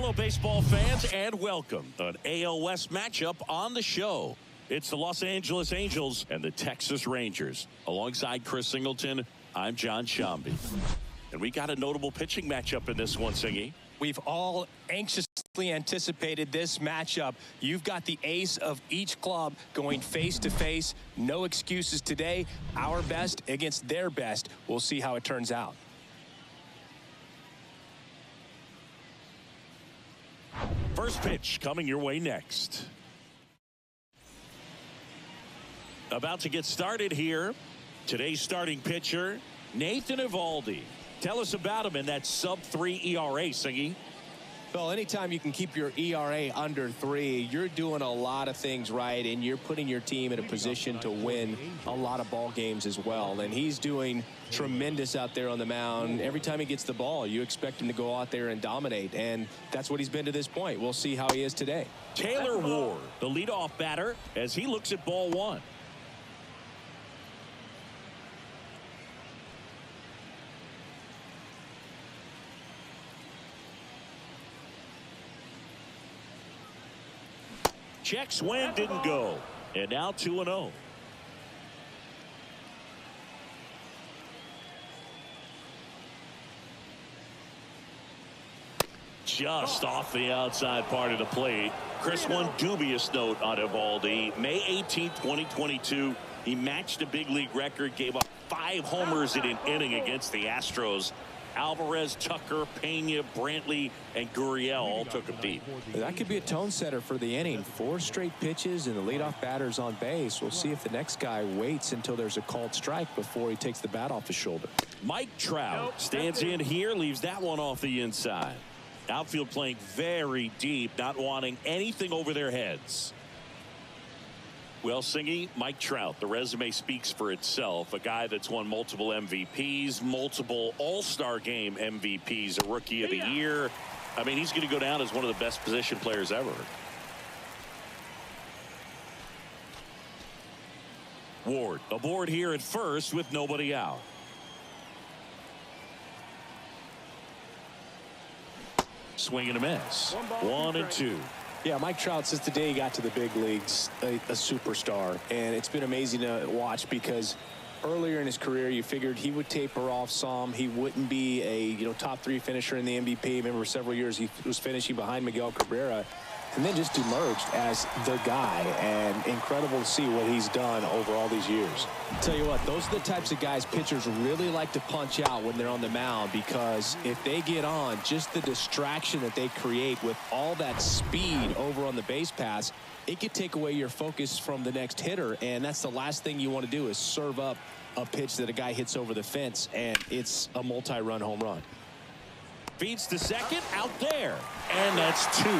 Hello, baseball fans, and welcome to an AL West matchup on the show. It's the Los Angeles Angels and the Texas Rangers. Alongside Chris Singleton, I'm John Shambi. And we got a notable pitching matchup in this one, Singy. We've all anxiously anticipated this matchup. You've got the ace of each club going face-to-face. No excuses today. Our best against their best. We'll see how it turns out. First pitch coming your way next. About to get started here. Today's starting pitcher, Nathan Eovaldi. Tell us about him in that sub-3 ERA, Singy. Well, anytime you can keep your ERA under 3, you're doing a lot of things right, and you're putting your team in a position to win a lot of ball games as well. And he's doing tremendous out there on the mound. Every time he gets the ball, you expect him to go out there and dominate, and that's what he's been to this point. We'll see how he is today. Taylor Ward, the leadoff batter, as he looks at ball one. Check swing, didn't go. And now 2-0. Just off the outside part of the plate. Chris, one dubious note on Eovaldi. May 18, 2022, he matched a big league record, gave up 5 homers in an inning against the Astros. Alvarez, Tucker, Pena, Brantley, and Gurriel all took him deep. That could be a tone setter for the inning. 4 straight pitches and the leadoff batter's on base. We'll see if the next guy waits until there's a called strike before he takes the bat off his shoulder. Mike Trout stands in here, leaves that one off the inside. Outfield playing very deep, not wanting anything over their heads. Well, Singy, Mike Trout, the resume speaks for itself. A guy that's won multiple MVPs, multiple All-Star Game MVPs, a Rookie of the Year. I mean, he's going to go down as one of the best position players ever. Ward aboard here at first with nobody out. Swing and a miss. 1-2. Yeah, Mike Trout, since the day he got to the big leagues, a superstar. And it's been amazing to watch because earlier in his career, you figured he would taper off some. He wouldn't be a top 3 finisher in the MVP. Remember, several years he was finishing behind Miguel Cabrera. And then just emerged as the guy, and incredible to see what he's done over all these years. Tell you what, those are the types of guys pitchers really like to punch out when they're on the mound, because if they get on, just the distraction that they create with all that speed over on the base pass, it could take away your focus from the next hitter, and that's the last thing you want to do is serve up a pitch that a guy hits over the fence, and it's a multi-run home run. Feeds to second, out there, and that's 2.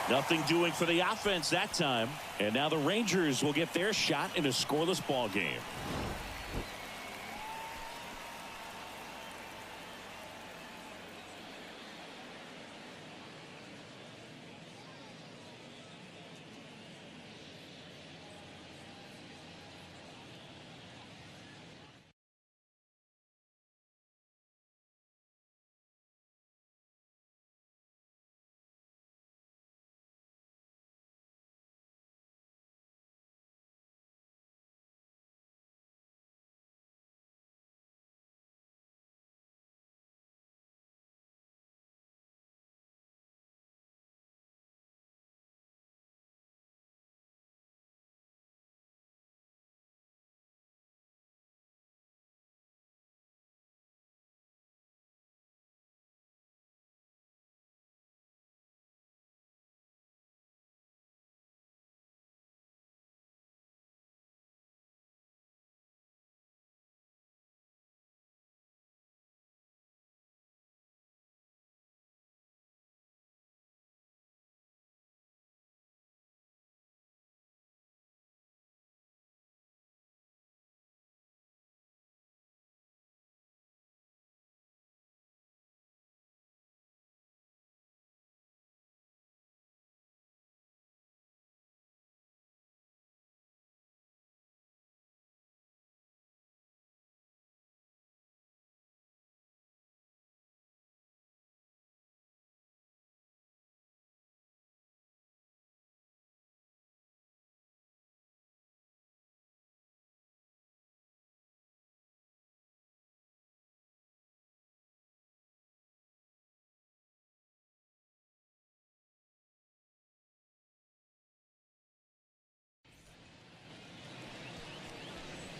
Nothing doing for the offense that time. And now the Rangers will get their shot in a scoreless ball game.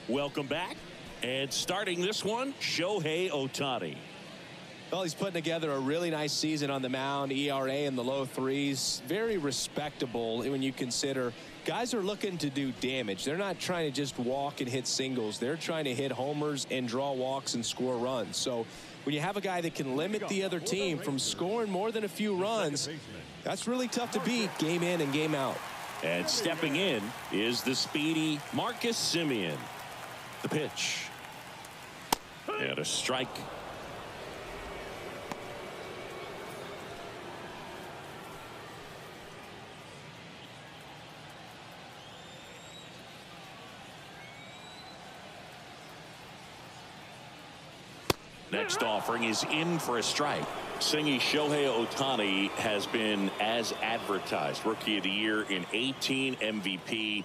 Welcome back. And starting this one, Shohei Ohtani. Well, he's putting together a really nice season on the mound. ERA in the low threes. Very respectable when you consider guys are looking to do damage. They're not trying to just walk and hit singles. They're trying to hit homers and draw walks and score runs. So when you have a guy that can limit the other team from scoring more than a few runs, that's really tough to beat game in and game out. And stepping in is the speedy Marcus Semien. The pitch. And a strike. Next offering is in for a strike. Singy, Shohei Ohtani has been as advertised. Rookie of the Year in 18, MVP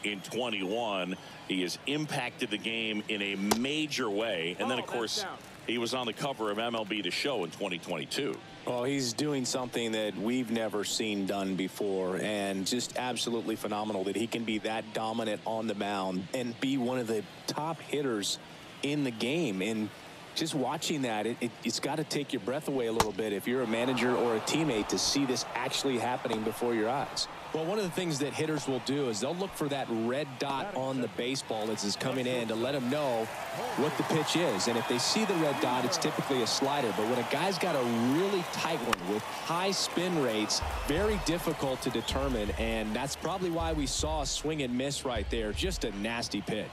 in 21. He has impacted the game in a major way. And then, of course, he was on the cover of MLB The Show in 2022. Well, he's doing something that we've never seen done before, and just absolutely phenomenal that he can be that dominant on the mound and be one of the top hitters in the game. And just watching that, it's got to take your breath away a little bit if you're a manager or a teammate to see this actually happening before your eyes. Well, one of the things that hitters will do is they'll look for that red dot on the baseball as it's coming in to let them know what the pitch is. And if they see the red dot, it's typically a slider. But when a guy's got a really tight one with high spin rates, very difficult to determine. And that's probably why we saw a swing and miss right there. Just a nasty pitch.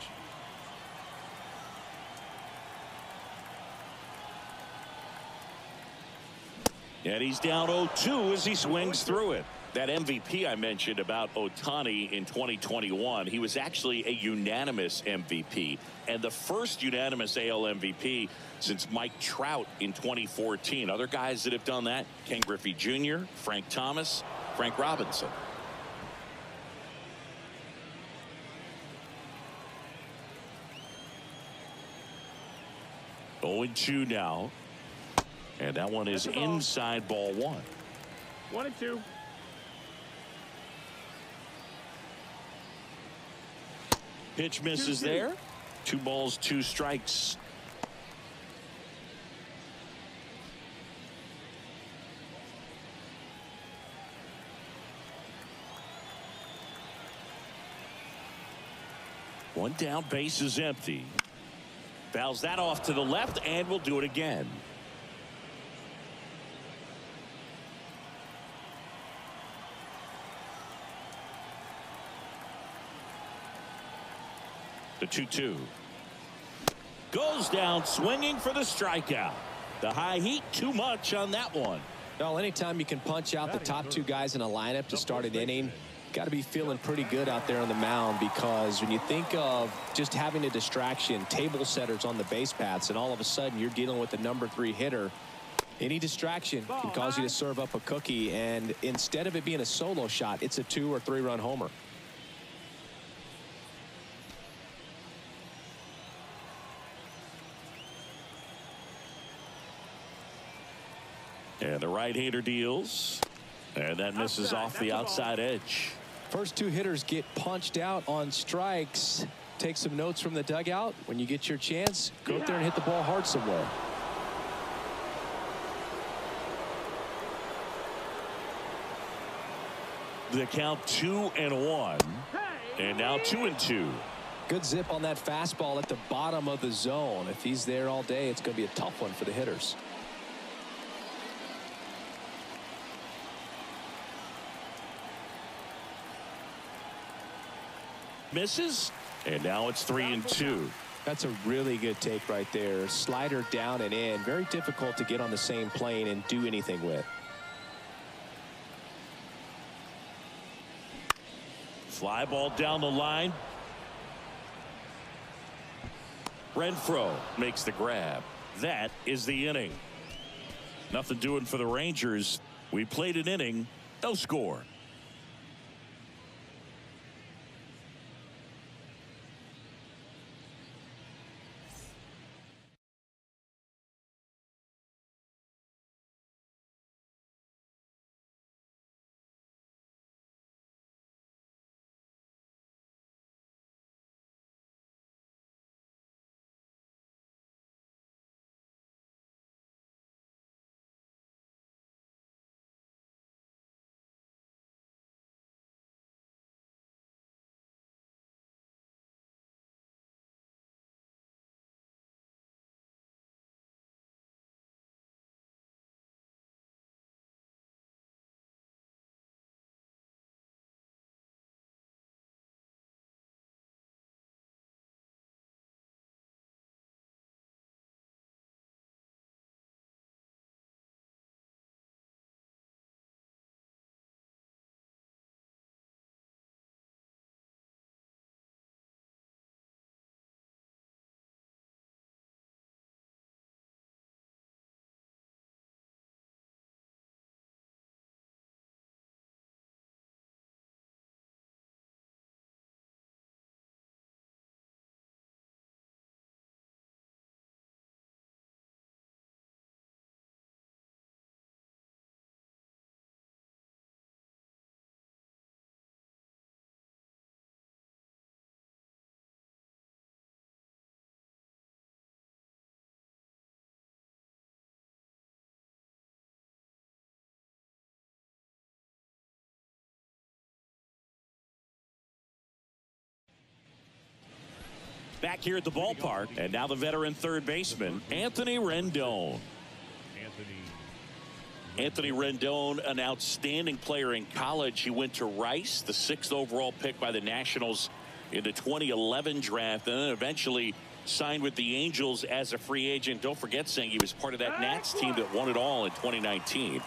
And he's down 0-2 as he swings through it. That MVP I mentioned about Ohtani in 2021, he was actually a unanimous MVP and the first unanimous AL MVP since Mike Trout in 2014. Other guys that have done that, Ken Griffey Jr., Frank Thomas, Frank Robinson. Oh, 2 now. And that one is inside ball 1. 1-2. Pitch misses there. 2 balls, 2 strikes. One down, base is empty. Fouls that off to the left and will do it again. The 2-2 goes down swinging for the strikeout. The high heat too much on that one. Well, anytime you can punch out the top 2 guys in a lineup to start an inning, got to be feeling pretty good out there on the mound, because when you think of just having a distraction, table setters on the base paths, and all of a sudden you're dealing with the number 3 hitter, any distraction can cause you to serve up a cookie. And instead of it being a solo shot, it's a 2 or 3 run homer. And the right-hander deals. And that misses off the outside edge. First 2 hitters get punched out on strikes. Take some notes from the dugout. When you get your chance, go out there and hit the ball hard somewhere. The count 2-1. And now 2-2. Good zip on that fastball at the bottom of the zone. If he's there all day, it's going to be a tough one for the hitters. Misses, and now it's 3-2. That's a really good take right there. Slider down and in. Very difficult to get on the same plane and do anything with. Fly ball down the line. Renfroe makes the grab. That is the inning. Nothing doing for the Rangers. We played an inning, no score. Back here at the ballpark, and now the veteran third baseman, Anthony Rendon. Anthony Rendon, an outstanding player in college. He went to Rice, the 6th overall pick by the Nationals in the 2011 draft, and then eventually signed with the Angels as a free agent. Don't forget, saying he was part of that Nats team that won it all in 2019.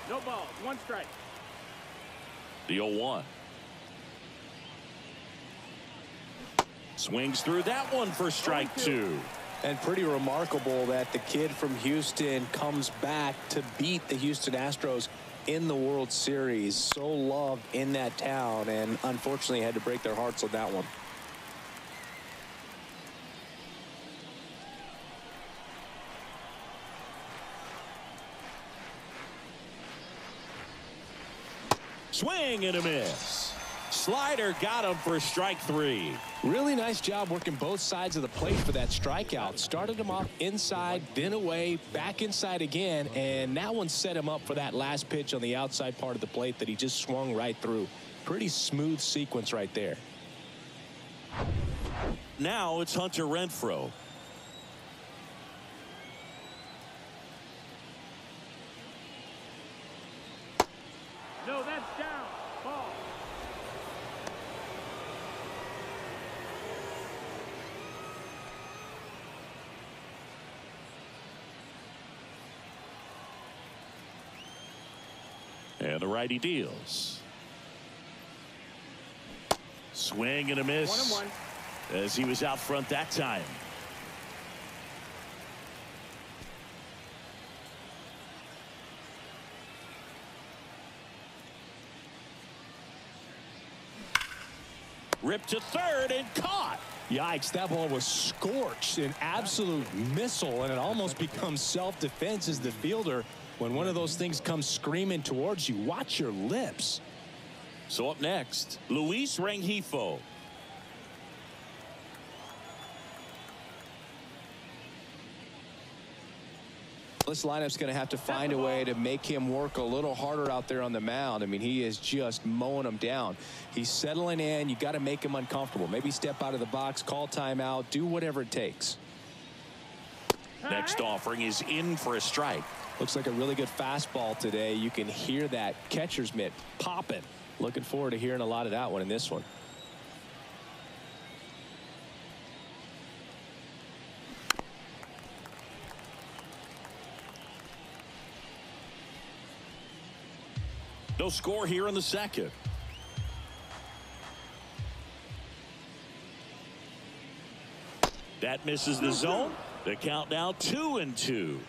No ball, 1 strike. The 0-1. Swings through that one for strike 2. And pretty remarkable that the kid from Houston comes back to beat the Houston Astros in the World Series. So loved in that town, and unfortunately had to break their hearts on that one. Swing and a miss. Slider got him for strike 3. Really nice job working both sides of the plate for that strikeout. Started him off inside, then away, back inside again, and that one set him up for that last pitch on the outside part of the plate that he just swung right through. Pretty smooth sequence right there. Now it's Hunter Renfroe. No, that's down. Ball. And the righty deals. Swing and a miss. 1-1. As he was out front that time. Ripped to third and caught. Yikes, that ball was scorched, an absolute missile, and it almost becomes self-defense as the fielder. When one of those things comes screaming towards you, watch your lips. So up next, Luis Rengifo. This lineup's going to have to find a way to make him work a little harder out there on the mound. I mean, he is just mowing them down. He's settling in. You got to make him uncomfortable. Maybe step out of the box, call timeout, do whatever it takes. Next offering is in for a strike. Looks like a really good fastball today. You can hear that catcher's mitt popping. Looking forward to hearing a lot of that one in this one. No score here in the second. That misses the zone. The count now 2-2.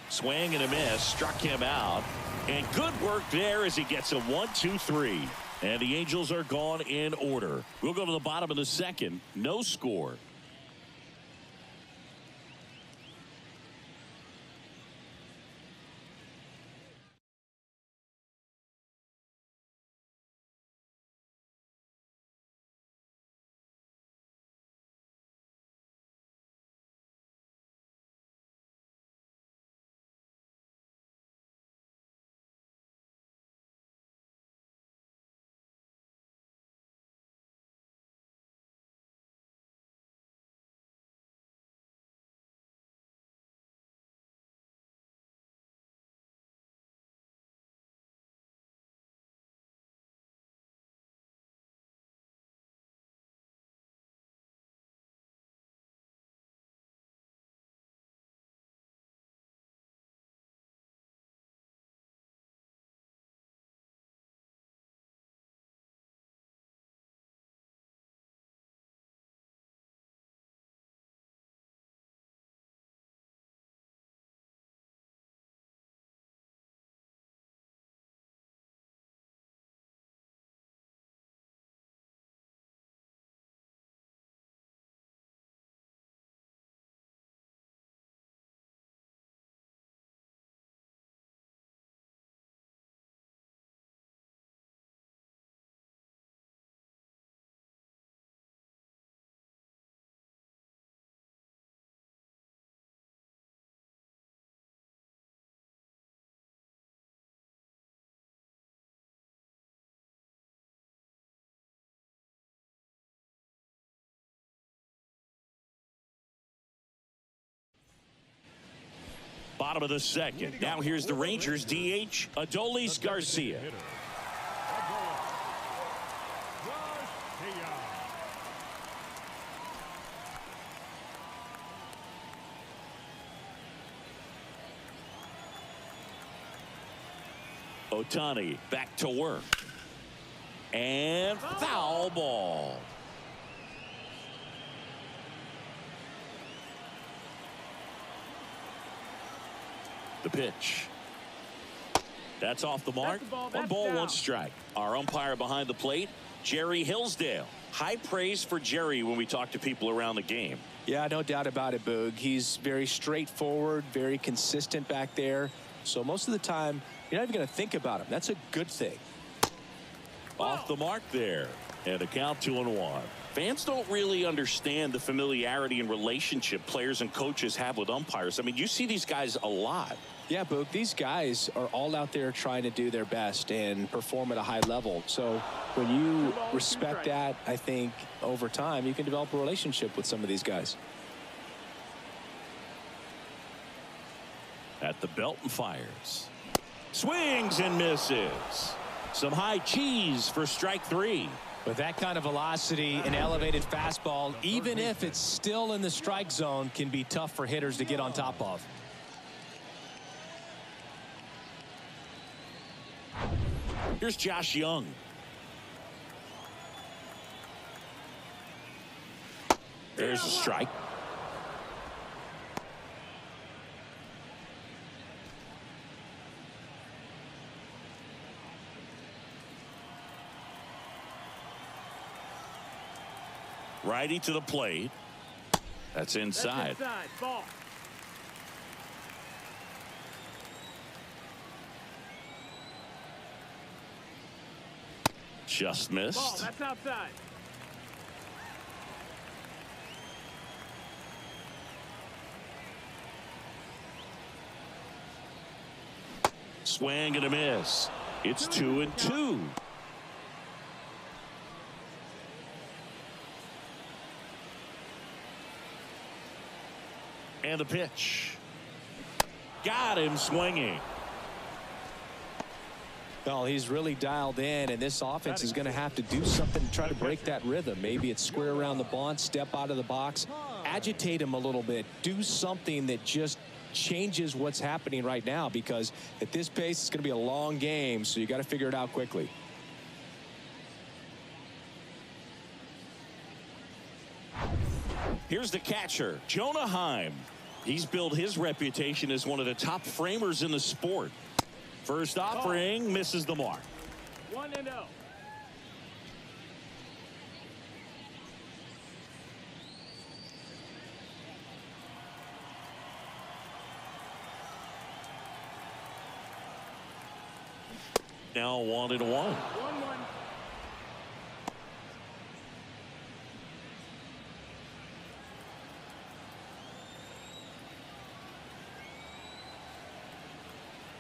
Swing and a miss, struck him out, and good work there as he gets a 1-2-3, and the Angels are gone in order. We'll go to the bottom of the second. No score. Bottom of the second. Now here's the Rangers DH, Adolis Garcia. Ohtani back to work. And foul ball. The pitch. That's off the mark. One ball, one strike. Our umpire behind the plate, Jerry Hillsdale. High praise for Jerry when we talk to people around the game. Yeah, no doubt about it, Boog. He's very straightforward, very consistent back there. So most of the time, you're not even going to think about him. That's a good thing. Off the mark there. And a count 2-1. Fans don't really understand the familiarity and relationship players and coaches have with umpires. I mean, you see these guys a lot. Yeah, Boog, these guys are all out there trying to do their best and perform at a high level. So when you respect that, I think over time you can develop a relationship with some of these guys. At the belt and fires. Swings and misses. Some high cheese for strike three. With that kind of velocity, an elevated fastball, even if it's still in the strike zone, can be tough for hitters to get on top of. Here's Josh Young. There's a strike. Righty to the plate. That's inside. That's inside. Ball. Just missed. Ball. That's outside. Swing and a miss. It's 2-2. And the pitch. Got him swinging. Well, he's really dialed in, and this offense is going to have to do something to try to break that rhythm. Maybe it's square around the bunt, step out of the box, agitate him a little bit, do something that just changes what's happening right now, because at this pace it's going to be a long game, so you got to figure it out quickly. Here's the catcher, Jonah Heim. He's built his reputation as one of the top framers in the sport. First offering misses the mark. 1-0. Now 1-1. 1-1.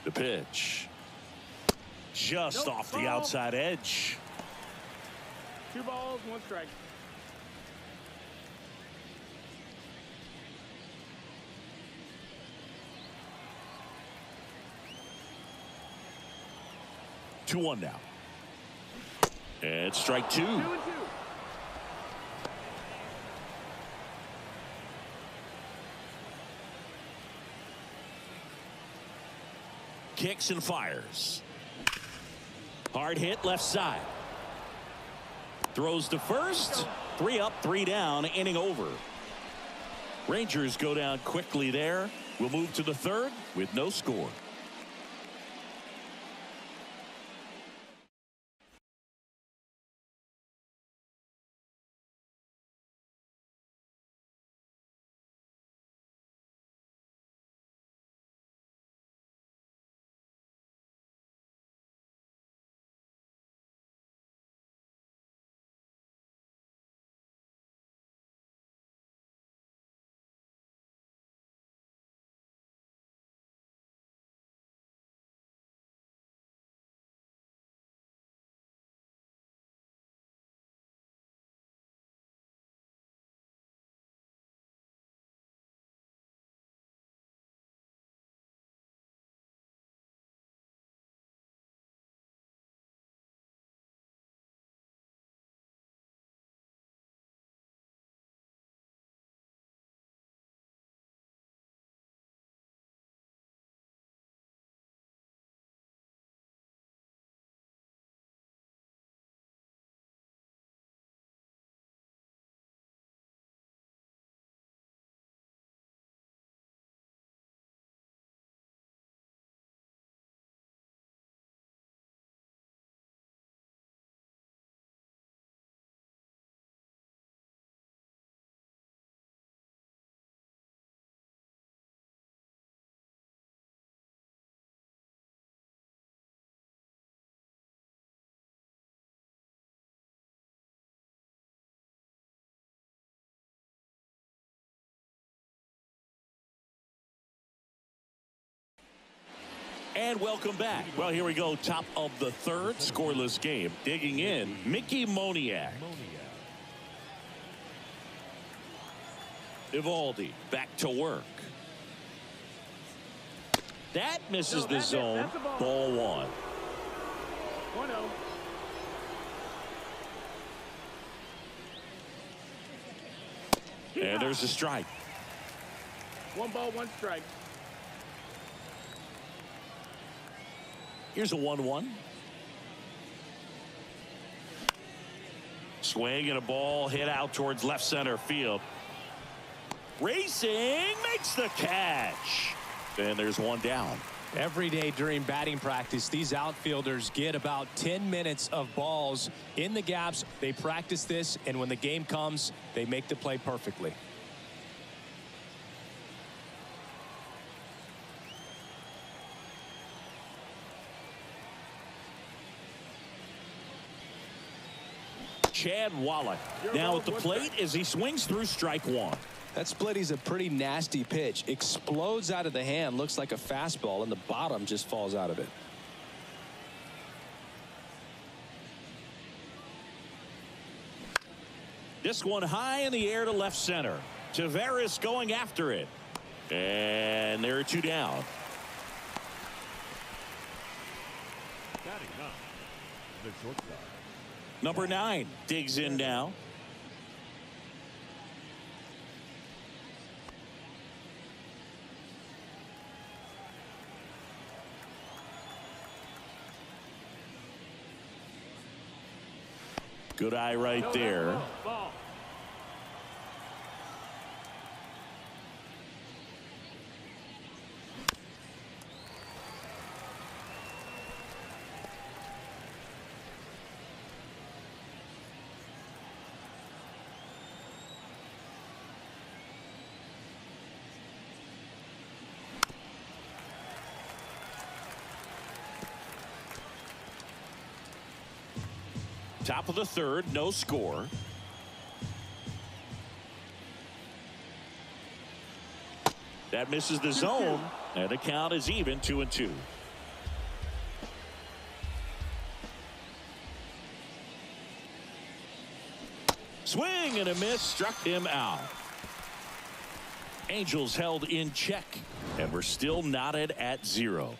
The pitch. Just off the outside edge. 2 balls, 1 strike. Two one now. And strike 2. 2-2. Kicks and fires. Hard hit left side. Throws to first. 3 up, 3 down, inning over. Rangers go down quickly there. We'll move to the third with no score. And welcome back. Well, here we go. Top of the third, scoreless game. Digging in, Mickey Moniak. Evaldi back to work. That misses the zone. Ball one. 1-0. And there's a strike. 1 ball, 1 strike. Here's a 1-1. Swing and a ball hit out towards left center field. Racing makes the catch. And there's one down. Every day during batting practice, these outfielders get about 10 minutes of balls in the gaps. They practice this, and when the game comes, they make the play perfectly. Chad Wallach now at the plate as he swings through strike one. That split is a pretty nasty pitch. Explodes out of the hand, looks like a fastball, and the bottom just falls out of it. This one high in the air to left center. Tavares going after it. And there are 2 down. Batting up, the shortstop. Number 9 digs in now. Good eye right there. Ball. Top of the third, no score. That misses the zone, and the count is even 2-2. Swing and a miss, struck him out. Angels held in check, and we're still knotted at 0.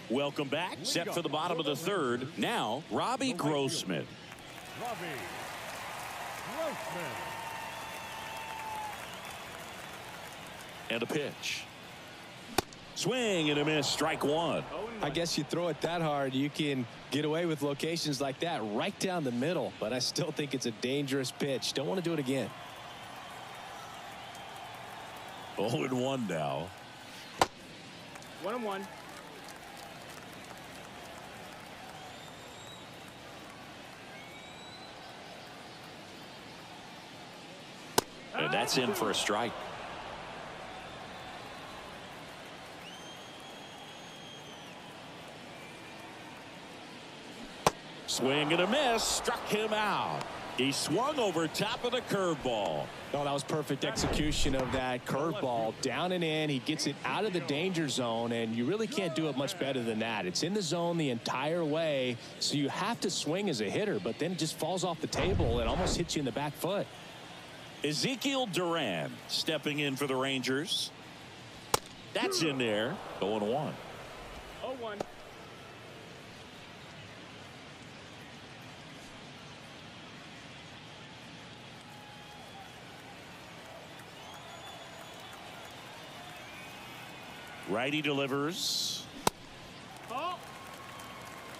Welcome back. Set for the bottom of the third. Now, Robbie Grossman. Robbie Grossman. And a pitch. Swing and a miss. Strike one. 0-1. I guess you throw it that hard, you can get away with locations like that right down the middle. But I still think it's a dangerous pitch. Don't want to do it again. 0-1 now. 1-1. And that's in for a strike. Swing and a miss. Struck him out. He swung over top of the curveball. Oh, that was perfect execution of that curveball. Down and in. He gets it out of the danger zone, and you really can't do it much better than that. It's in the zone the entire way, so you have to swing as a hitter, but then it just falls off the table and almost hits you in the back foot. Ezekiel Duran stepping in for the Rangers. That's in there. 0-1. 0-1. Righty delivers.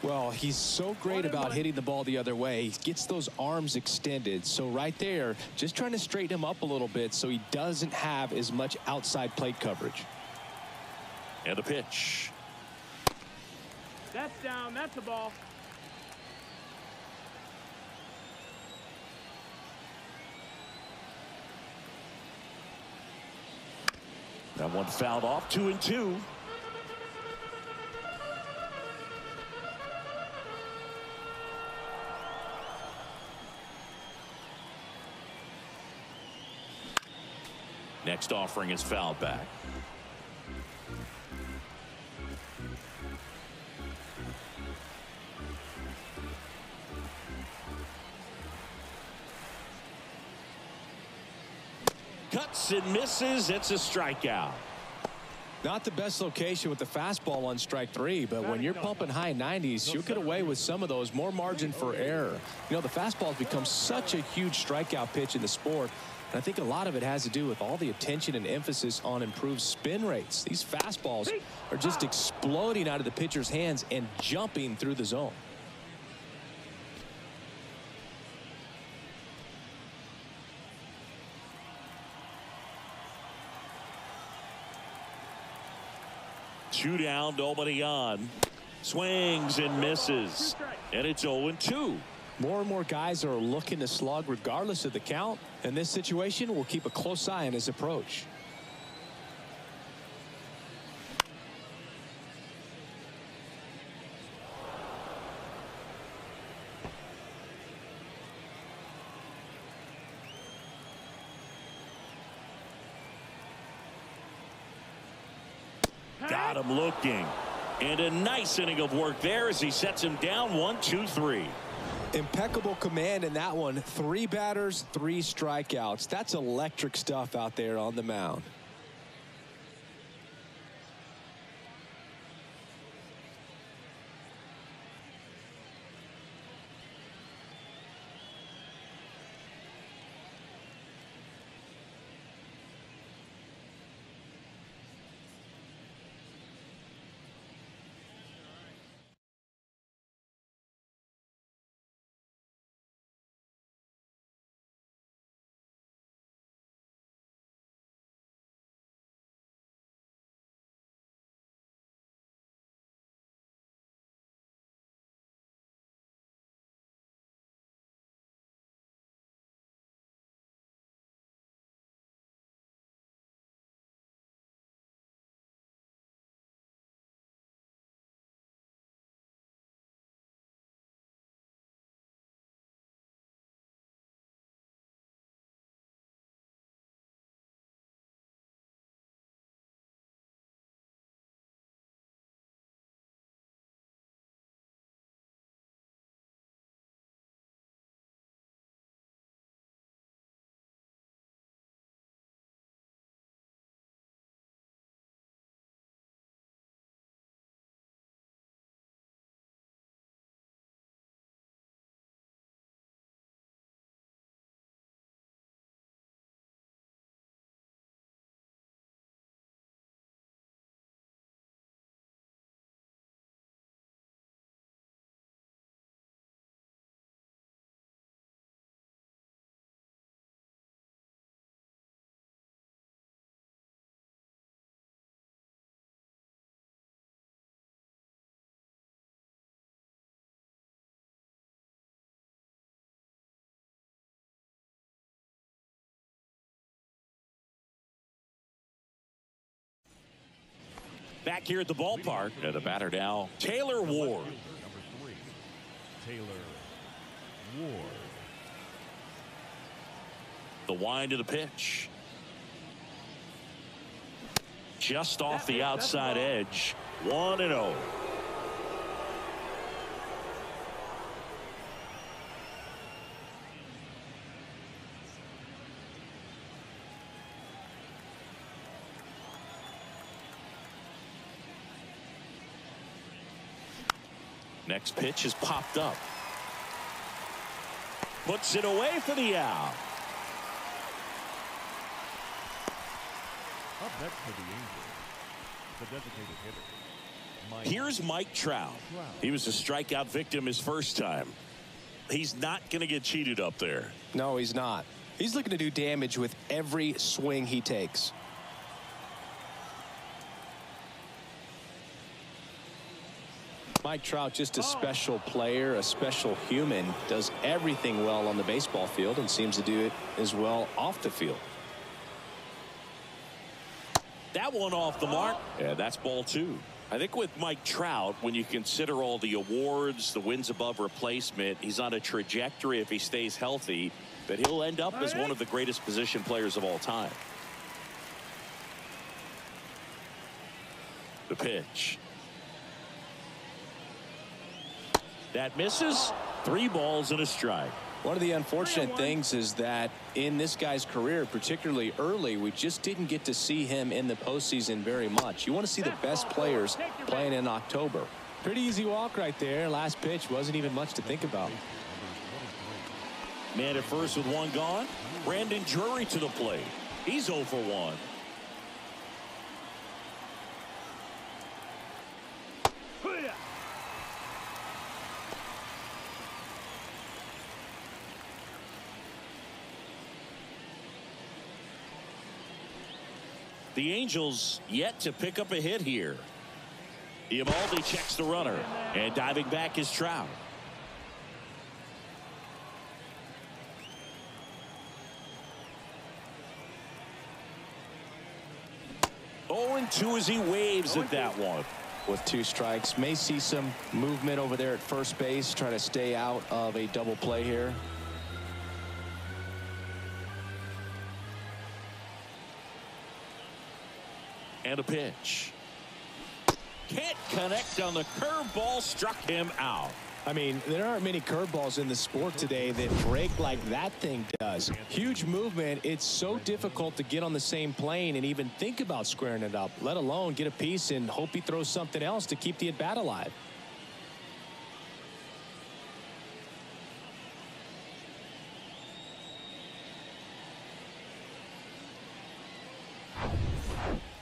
Well, he's so great about hitting the ball the other way. He gets those arms extended. So right there, just trying to straighten him up a little bit so he doesn't have as much outside plate coverage. And the pitch. That's down. That's the ball. That one fouled off. 2-2. Next offering is fouled back. Cuts and misses. It's a strikeout. Not the best location with the fastball on strike three, but when you're pumping high 90s, you'll get away with some of those. More margin for error. You know, the fastball has become such a huge strikeout pitch in the sport. And I think a lot of it has to do with all the attention and emphasis on improved spin rates. These fastballs are just exploding out of the pitcher's hands and jumping through the zone. Two down, nobody on. Swings and misses. And it's 0-2. More and more guys are looking to slug regardless of the count. In this situation, we'll keep a close eye on his approach. Got him looking. And a nice inning of work there as he sets him down. 1-2-3. Impeccable command in that one. 3 batters, 3 strikeouts. That's electric stuff out there on the mound. Back here at the ballpark, and the batter now, Taylor Ward. Number 3, Taylor Ward. The wind of the pitch. Just off the outside edge. 1-0. Next pitch is popped up. Puts it away for the out. Up next for the Angels, the designated hitter. Here's Mike Trout. He was a strikeout victim his first time. He's not going to get cheated up there. No, he's not. He's looking to do damage with every swing he takes. Mike Trout, just a special player, a special human, does everything well on the baseball field and seems to do it as well off the field. That one off the mark. Yeah, that's ball 2. I think with Mike Trout, when you consider all the awards, the wins above replacement, he's on a trajectory, if he stays healthy, that he'll end up as one of the greatest position players of all time. The pitch. That misses. 3 balls and a strike. One of the unfortunate things is that in this guy's career, particularly early, we just didn't get to see him in the postseason very much. You want to see the best players playing in October. Pretty easy walk right there. Last pitch wasn't even much to think about. Man at first with 1 gone. Brandon Drury to the plate. He's 0 for 1. The Angels yet to pick up a hit here. Eovaldi checks the runner, and diving back is Trout. And 2 as he waves at that one. With 2 strikes, may see some movement over there at first base, trying to stay out of a double play here. And a pitch. Can't connect on the curveball, struck him out. I mean, there aren't many curveballs in the sport today that break like that thing does. Huge movement. It's so difficult to get on the same plane and even think about squaring it up, let alone get a piece and hope he throws something else to keep the at-bat alive.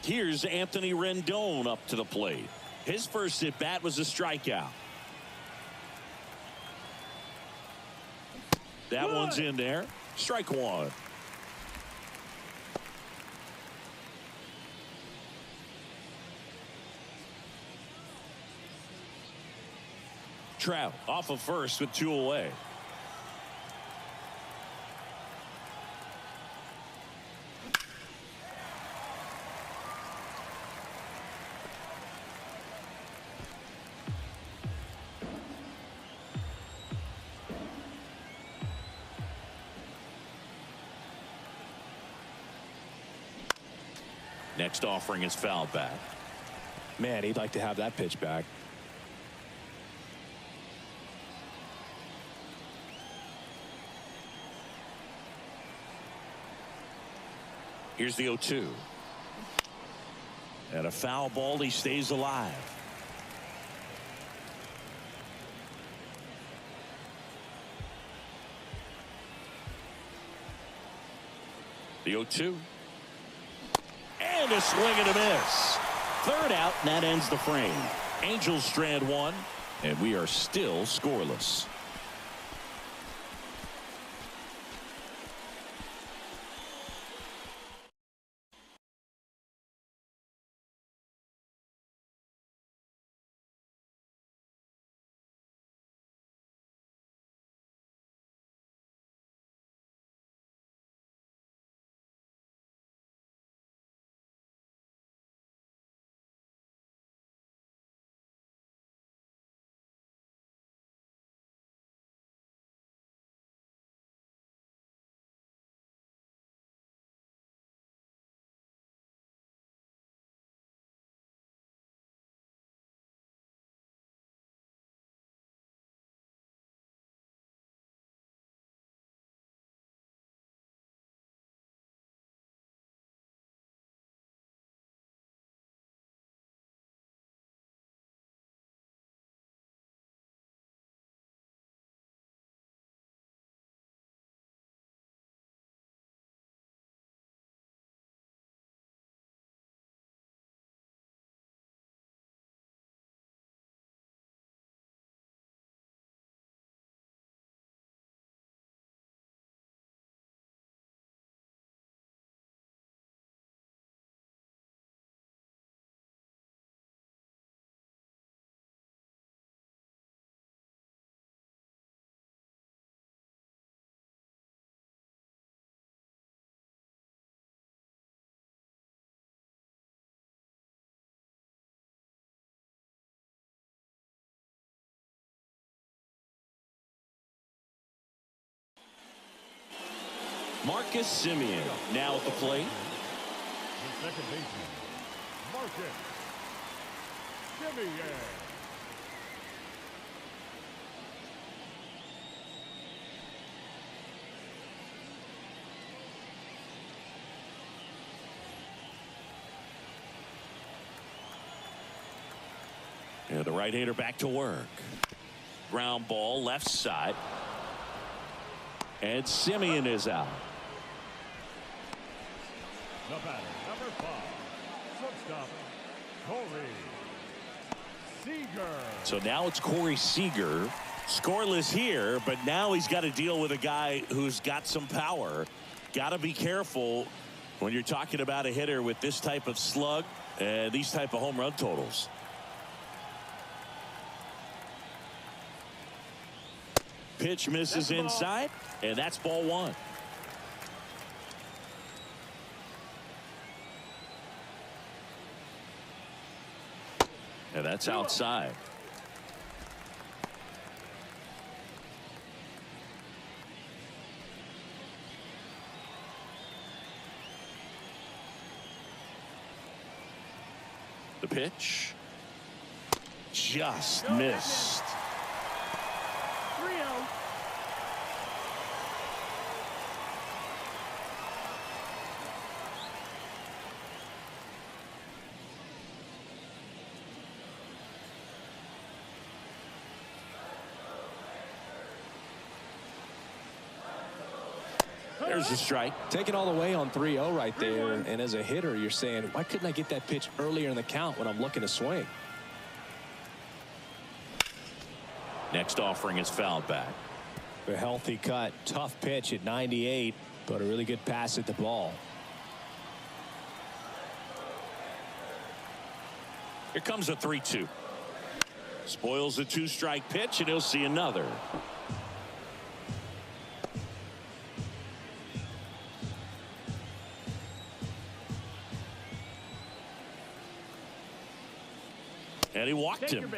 Here's Anthony Rendon up to the plate. His first at bat was a strikeout. That one's in there. Strike 1. Trout off of first with 2 away. Next offering is fouled back. Man, he'd like to have that pitch back. Here's the 0-2. And a foul ball. He stays alive. The 0-2. And a swing and a miss. 3rd out, and that ends the frame. Angels strand 1, and we are still scoreless. Marcus Semien now at the plate. The second baseman, Marcus Semien. And the right-hander back to work. Ground ball left side. And Semien is out. The batter, number 5, shortstop, Corey Seager. So now it's Corey Seager. Scoreless here, but now he's got to deal with a guy who's got some power. Got to be careful when you're talking about a hitter with this type of slug and these type of home run totals. Pitch misses inside, and that's ball 1. And that's outside. The pitch just missed. 3-0. There's a strike. Taking all the way on 3-0 right there. And as a hitter, you're saying, why couldn't I get that pitch earlier in the count when I'm looking to swing? Next offering is fouled back. A healthy cut. Tough pitch at 98, but a really good pass at the ball. Here comes a 3-2. Spoils the 2-strike pitch, and he'll see another. And he walked him.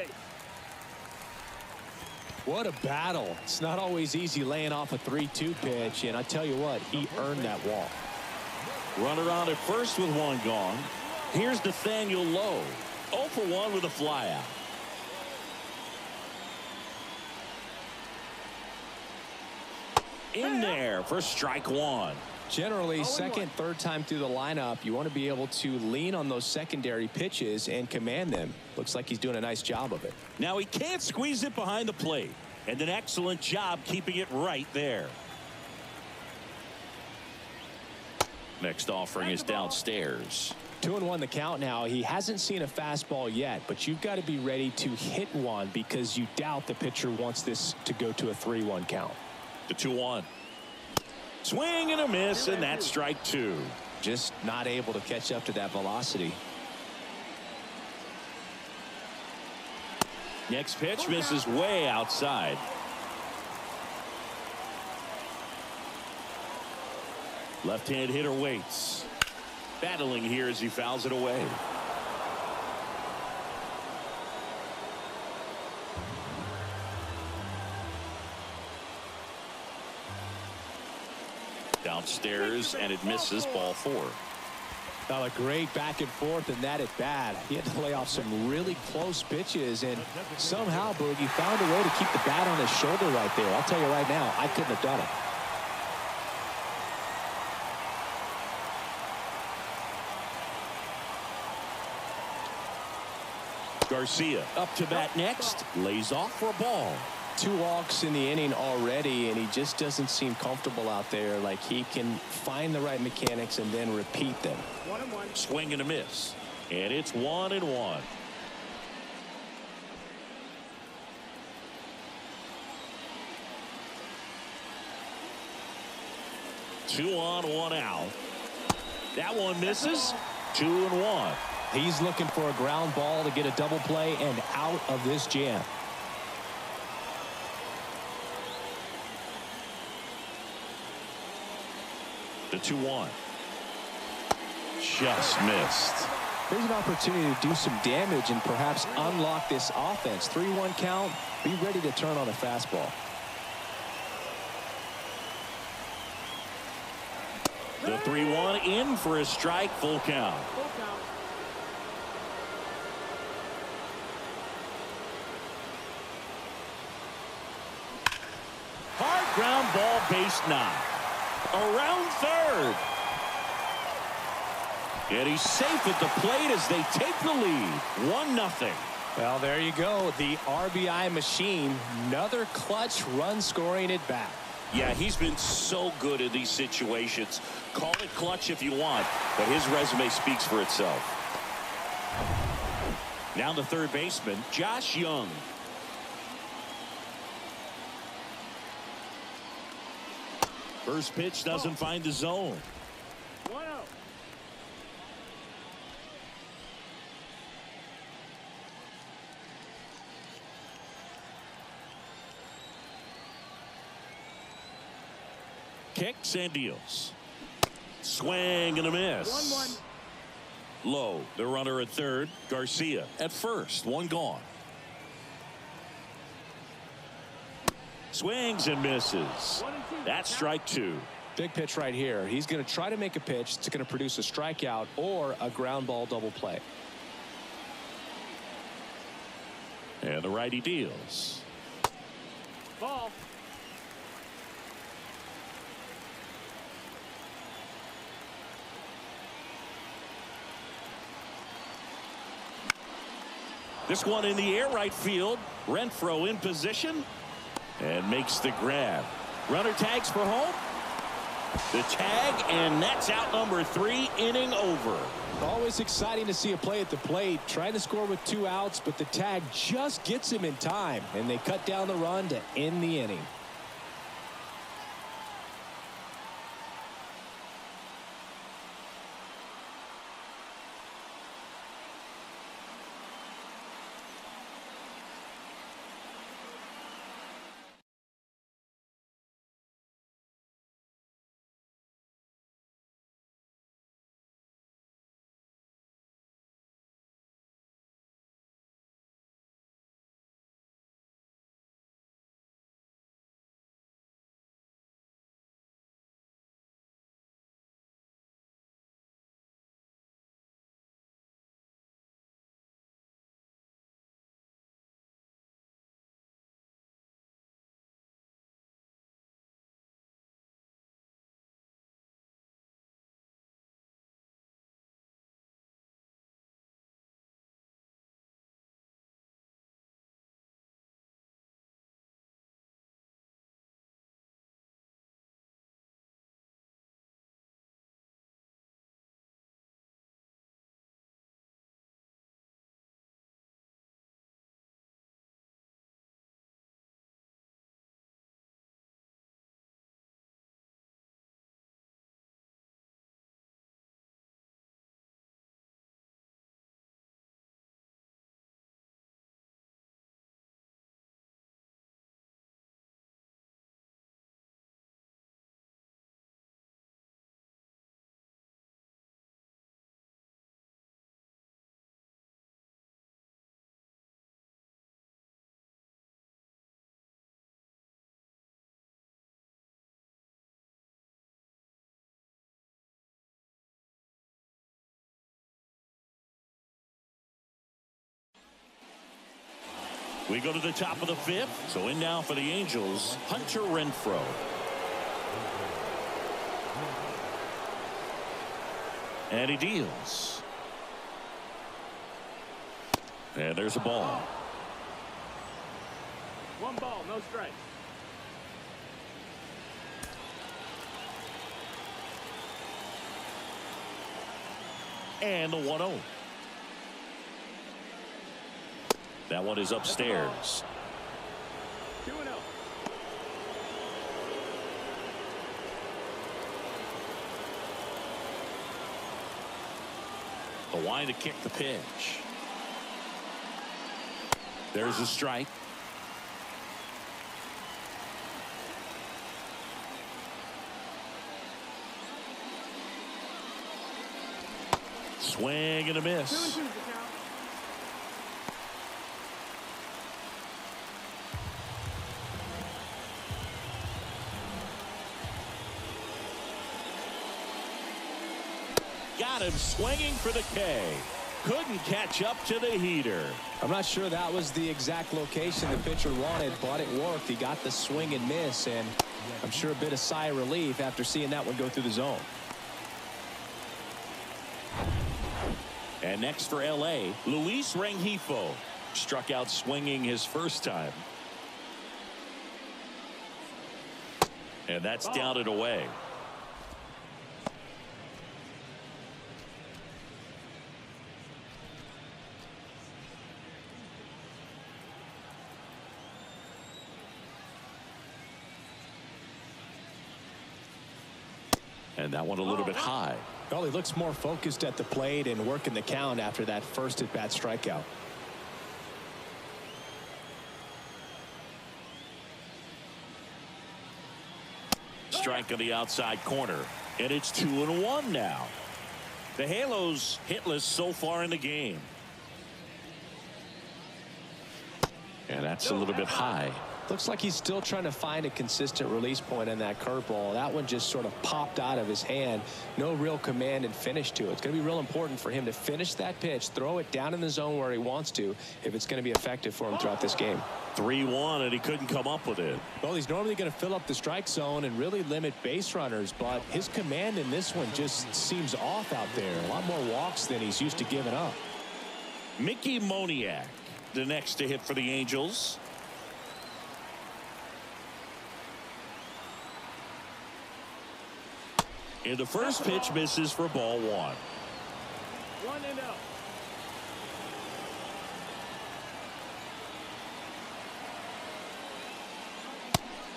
What a battle. It's not always easy laying off a 3-2 pitch, and I tell you what, he earned that walk. Runner on at first with 1 gone. Here's Nathaniel Lowe. 0 for 1 with a flyout. In there for strike 1. Generally, second, third time through the lineup, you want to be able to lean on those secondary pitches and command them. Looks like he's doing a nice job of it. Now he can't squeeze it behind the plate. And an excellent job keeping it right there. Next offering is downstairs. 2-1 the count now. He hasn't seen a fastball yet, but you've got to be ready to hit one because you doubt the pitcher wants this to go to a 3-1 count. The 2-1. Swing and a miss, and that's strike 2. Just not able to catch up to that velocity. Next pitch misses way outside. Left-hand hitter waits. Battling here as he fouls it away. Downstairs, and it misses, ball 4. Now a great back and forth in that at bat. He had to lay off some really close pitches, and somehow, Boogie, found a way to keep the bat on his shoulder right there. I'll tell you right now, I couldn't have done it. Garcia up to bat next. Lays off for a ball. 2 walks in the inning already, and he just doesn't seem comfortable out there. Like he can find the right mechanics and then repeat them. 1-1. Swing and a miss. And it's 1-1. Two on, 1 out. That one misses. 2-1. He's looking for a ground ball to get a double play and out of this jam. The 2-1. Just missed. There's an opportunity to do some damage and perhaps unlock this offense. 3-1 count. Be ready to turn on a fastball. The 3-1 in for a strike, full count. Full count. Hard ground ball, base 9. Around third. And he's safe at the plate as they take the lead. 1-0. Well, there you go. The RBI machine. Another clutch run scoring at bat. Yeah, he's been so good in these situations. Call it clutch if you want, but his resume speaks for itself. Now the third baseman, Josh Young. First pitch doesn't find the zone. 1-0. Kicks and deals. Swing and a miss. 1-1. Low, the runner at third. Garcia at first. One gone. Swings and misses. 1-2. That's strike 2. Big pitch right here. He's going to try to make a pitch that's going to produce a strikeout or a ground ball double play. And the righty deals. Ball. This one in the air, right field. Renfroe in position and makes the grab. Runner tags for home. The tag, and that's out number 3, inning over. Always exciting to see a play at the plate. Trying to score with 2 outs, but the tag just gets him in time, and they cut down the run to end the inning. We go to the top of the 5th. So in now for the Angels, Hunter Renfroe. And he deals. And there's a ball. 1 ball, no strikes. And the 1-0. That one is upstairs. 2-0. The line to kick the pitch. There's a strike. Swing and a miss. 2-2 the count. got him swinging for the K. Couldn't catch up to the heater. I'm not sure that was the exact location the pitcher wanted, but it worked. He got the swing and miss, and I'm sure a bit of sigh of relief after seeing that one go through the zone. And next for L.A., Luis Rengifo. Struck out swinging his first time. And that's down and away. And that one a little bit high. Well, he looks more focused at the plate and working the count after that first at-bat strikeout. Strike on the outside corner, and it's 2-1 now. The Halos hitless so far in the game. And that's a little bit high. Looks like he's still trying to find a consistent release point on that curveball. That one just sort of popped out of his hand. No real command and finish to it. It's going to be real important for him to finish that pitch, throw it down in the zone where he wants to, if it's going to be effective for him throughout this game. 3-1, and he couldn't come up with it. Well, he's normally going to fill up the strike zone and really limit base runners, but his command in this one just seems off out there. A lot more walks than he's used to giving up. Mickey Moniak, the next to hit for the Angels. And the first pitch misses for ball one. 1-0.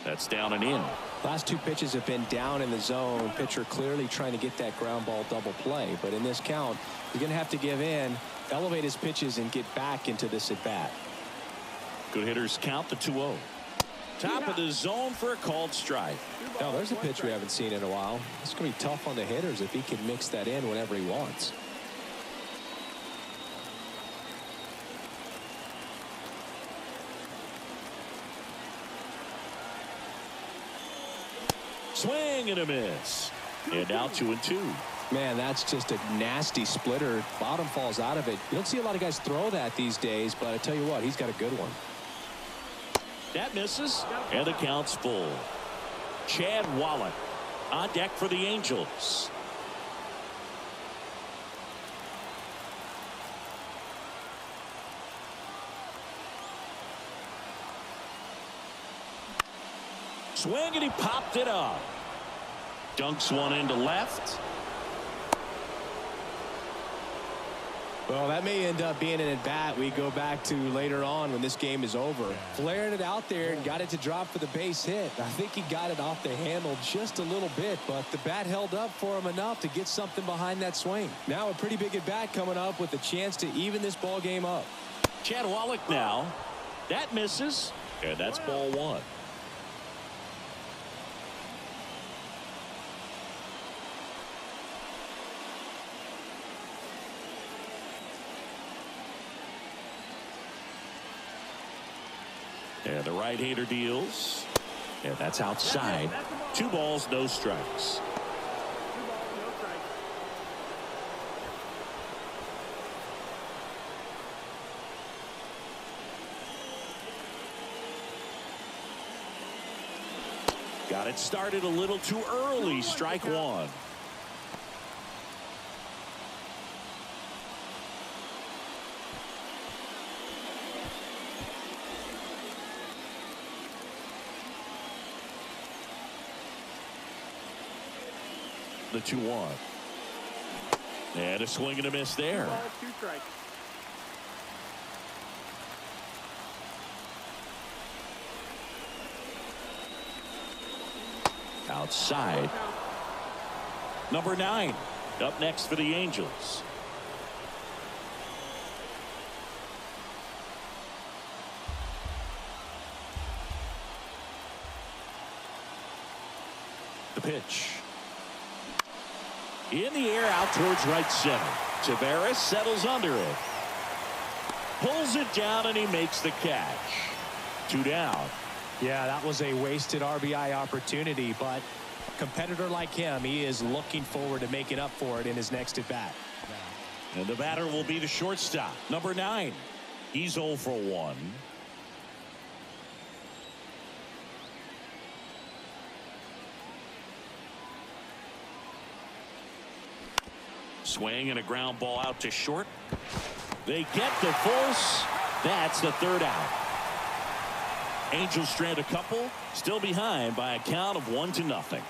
That's down and in. Last two pitches have been down in the zone. Pitcher clearly trying to get that ground ball double play. But in this count, he's going to have to give in, elevate his pitches, and get back into this at bat. Good hitters count the 2-0. Top of the zone for a called strike. Now, there's a pitch we haven't seen in a while. It's going to be tough on the hitters if he can mix that in whenever he wants. Swing and a miss. And now 2-2. Man, that's just a nasty splitter. Bottom falls out of it. You don't see a lot of guys throw that these days, but I tell you what, he's got a good one. That misses, and the count's full. Chad Wallach on deck for the Angels. Swing, and he popped it up. Dunks one into left. Well, that may end up being an at-bat we go back to later on when this game is over. Flared it out there and got it to drop for the base hit. I think he got it off the handle just a little bit, but the bat held up for him enough to get something behind that swing. Now a pretty big at-bat coming up with a chance to even this ball game up. Chad Wallach now. That misses, and that's ball one. And the right-hander deals. And that's outside. 2 balls, no strikes. 2 balls, no strikes. Got it started a little too early. Strike one. The 2-1. And a swing and a miss there. 2 balls, 2 strikes. Outside. Number 9 up next for the Angels. The pitch. In the air out towards right center. Tavares settles under it. Pulls it down and he makes the catch. 2 down. Yeah, that was a wasted RBI opportunity, but competitor like him, he is looking forward to making up for it in his next at-bat. And the batter will be the shortstop, number 9. He's 0 for 1. Swing and a ground ball out to short. They get the force. That's the 3rd out. Angels strand a couple, still behind by a count of 1-0.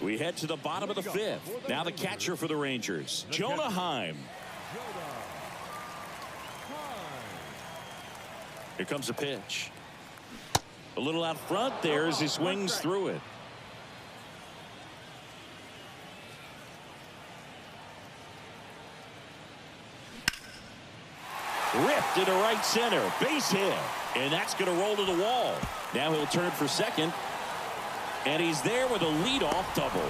We head to the bottom of the 5th. Now the catcher for the Rangers, Jonah Heim. Here comes a pitch. A little out front there as he swings through it. Ripped into right center. Base hit. And that's going to roll to the wall. Now he'll turn for second. And he's there with a leadoff double.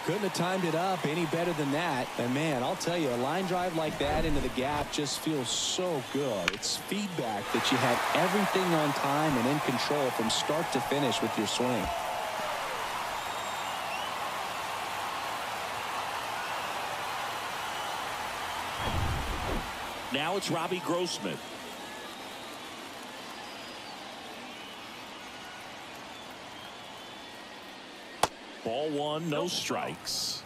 Couldn't have timed it up any better than that. And man, I'll tell you, a line drive like that into the gap just feels so good. It's feedback that you had everything on time and in control from start to finish with your swing. Now it's Robbie Grossman. Ball 1, no strikes.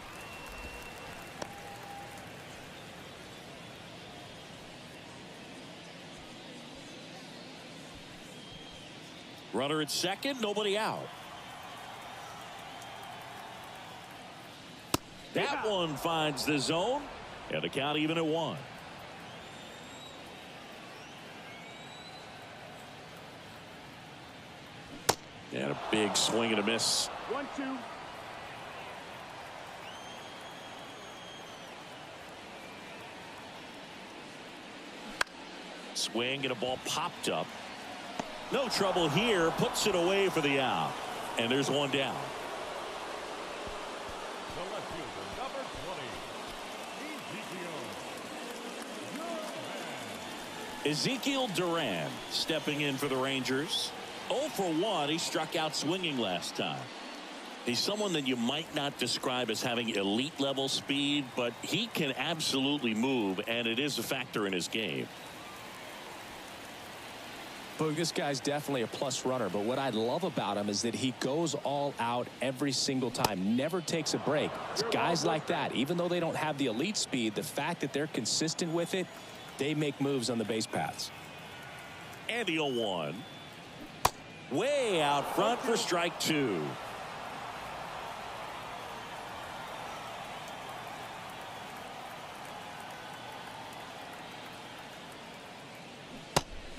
Runner at second, nobody out. That one finds the zone, and the count even at 1. And a big swing and a miss. 1-2. Swing and a ball popped up. No trouble here. Puts it away for the out. And there's one down. The left fielder, number 20, Ezekiel Duran stepping in for the Rangers. 0 for 1. He struck out swinging last time. He's someone that you might not describe as having elite level speed, but he can absolutely move, and it is a factor in his game. Boog, this guy's definitely a plus runner, but what I love about him is that he goes all out every single time, never takes a break. It's guys like that, even though they don't have the elite speed, the fact that they're consistent with it, they make moves on the base paths. And the 0-1. Way out front for strike 2.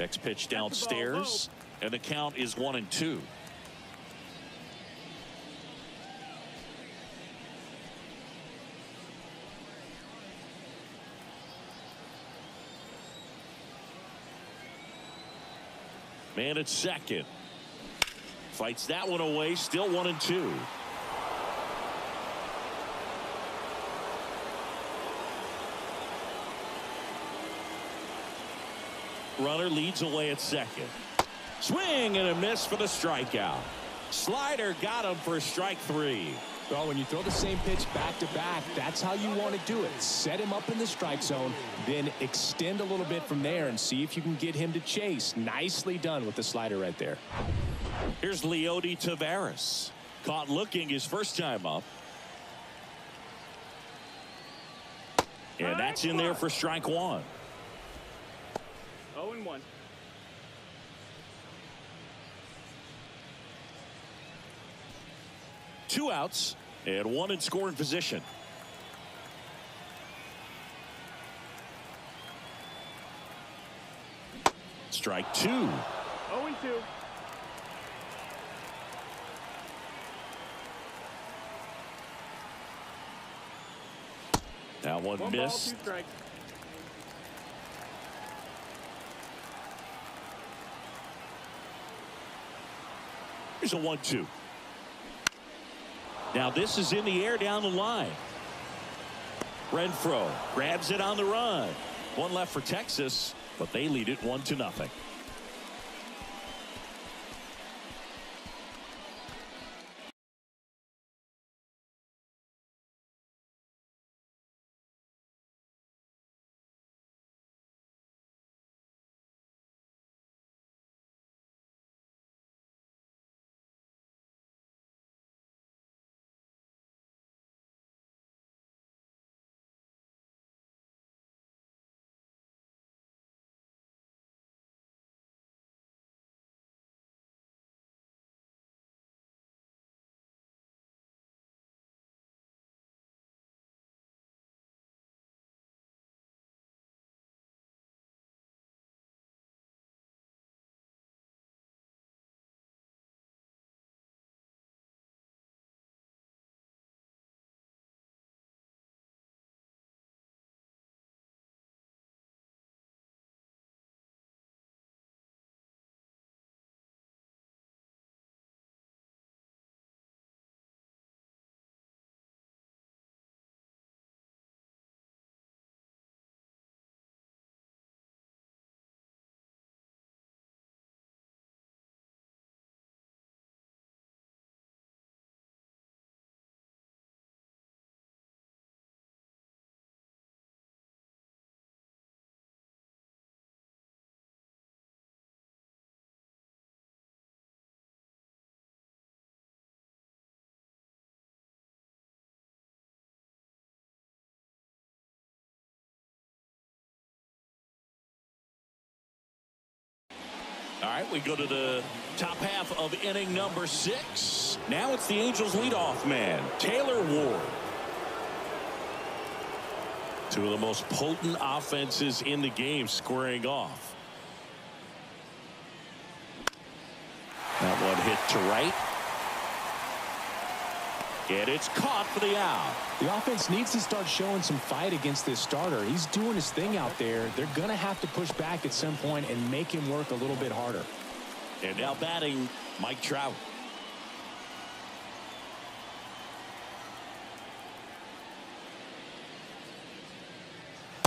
Next pitch downstairs, and the count is 1-2. Man at second. Fights that one away, still 1-2. Runner leads away at second. Swing and a miss for the strikeout. Slider got him for strike 3. Well, when you throw the same pitch back to back, that's how you want to do it. Set him up in the strike zone, then extend a little bit from there and see if you can get him to chase. Nicely done with the slider right there. Here's Leody Taveras. Caught looking his first time up. And that's in there for strike 1. 0-1. Two outs and one in scoring position. Strike 2. 0-2. That one One missed. ball, 2 strikes. Here's a 1-2. Now this is in the air down the line. Renfroe grabs it on the run. One left for Texas, but they lead it 1-0. All right, we go to the top half of inning number 6. Now it's the Angels leadoff man, Taylor Ward. Two of the most potent offenses in the game squaring off. That one hit to right. And it's caught for the out. The offense needs to start showing some fight against this starter. He's doing his thing out there. They're going to have to push back at some point and make him work a little bit harder. And now batting, Mike Trout.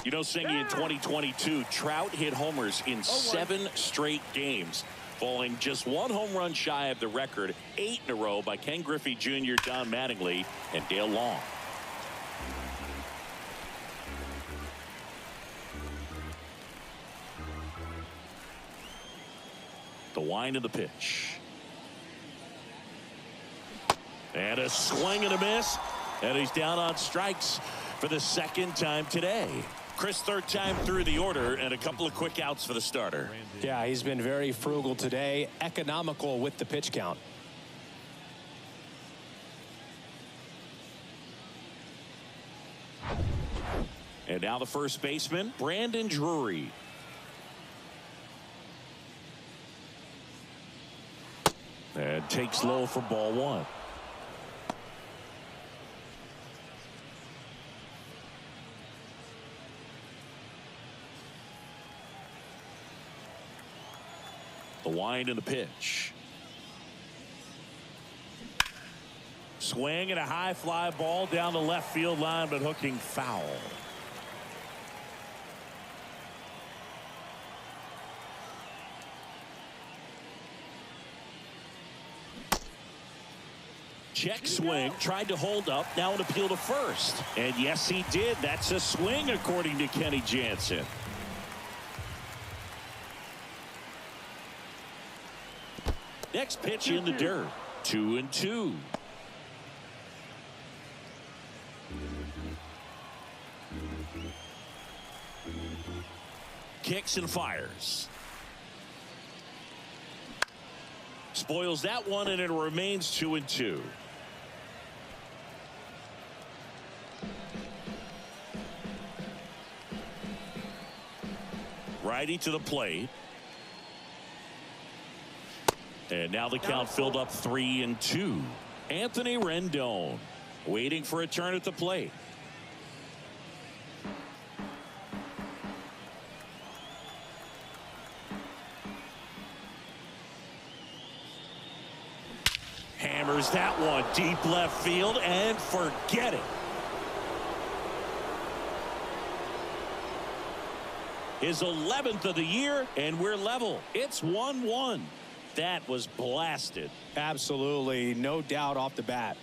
You know, Singy, in 2022, Trout hit homers in 7 straight games, falling just 1 home run shy of the record, 8 in a row by Ken Griffey Jr., Don Mattingly, and Dale Long. The wind of the pitch. And a swing and a miss. And he's down on strikes for the 2nd time today. Chris, 3rd time through the order, and a couple of quick outs for the starter. Yeah, he's been very frugal today, economical with the pitch count. And now the first baseman, Brandon Drury. And takes low for ball one. The wind and the pitch. Swing and a high fly ball down the left field line, but hooking foul. Check swing, tried to hold up, now an appeal to first. And yes, he did. That's a swing, according to Kenny Jansen. Next pitch in the dirt. 2-2. Kicks and fires. Spoils that one, and it remains 2-2. Righty to the plate. And now the count filled up 3-2. Anthony Rendon waiting for a turn at the plate. Hammers that one deep left field and forget it. His 11th of the year, and we're level. It's 1-1. That was blasted. Absolutely, no doubt off the bat.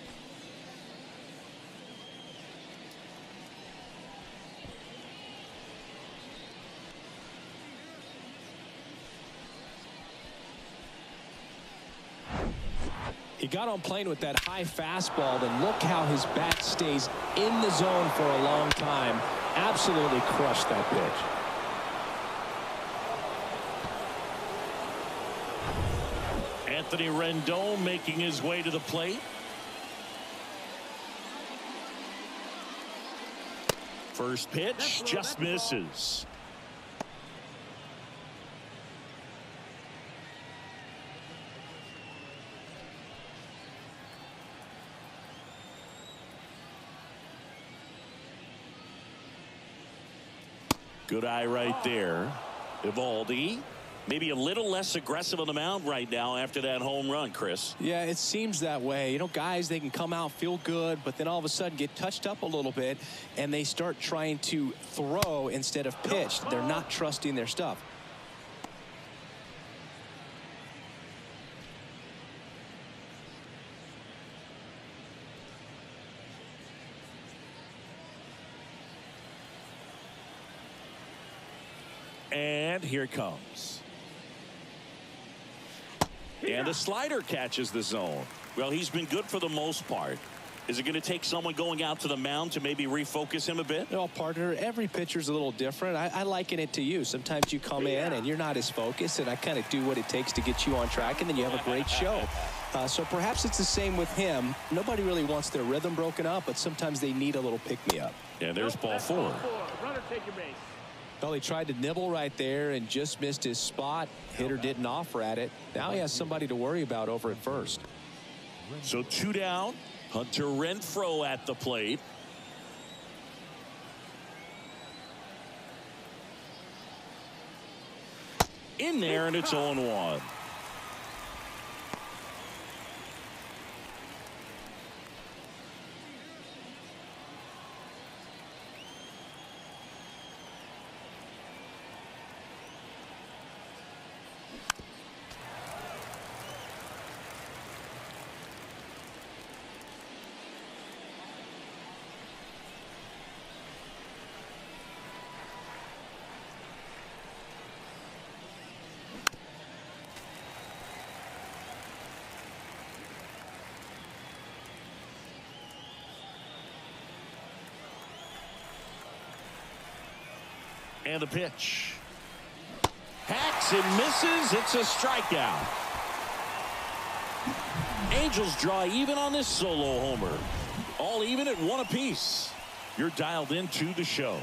He got on plane with that high fastball, and look how his bat stays in the zone for a long time. Absolutely crushed that pitch. Anthony Rendon making his way to the plate. First pitch just misses. Good eye right there. Evaldi. Maybe a little less aggressive on the mound right now after that home run, Chris. Yeah, it seems that way. You know, guys, they can come out, feel good, but then all of a sudden get touched up a little bit, and they start trying to throw instead of pitch. They're not trusting their stuff. And here it comes. And the slider catches the zone. Well, he's been good for the most part. Is it going to take someone going out to the mound to maybe refocus him a bit? Well, partner, every pitcher's a little different. I liken it to you. Sometimes you come in and you're not as focused, and I kind of do what it takes to get you on track, and then you have a great show. So perhaps it's the same with him. Nobody really wants their rhythm broken up, but sometimes they need a little pick-me-up. And there's ball four. Runner take your base. Well, he tried to nibble right there and just missed his spot. Hitter didn't offer at it. Now he has somebody to worry about over at first. So 2 down. Hunter Renfroe at the plate. In there, and it's 0-1. And the pitch. Hacks and misses. It's a strikeout. Angels draw even on this solo homer. All even at 1 apiece. You're dialed into the show.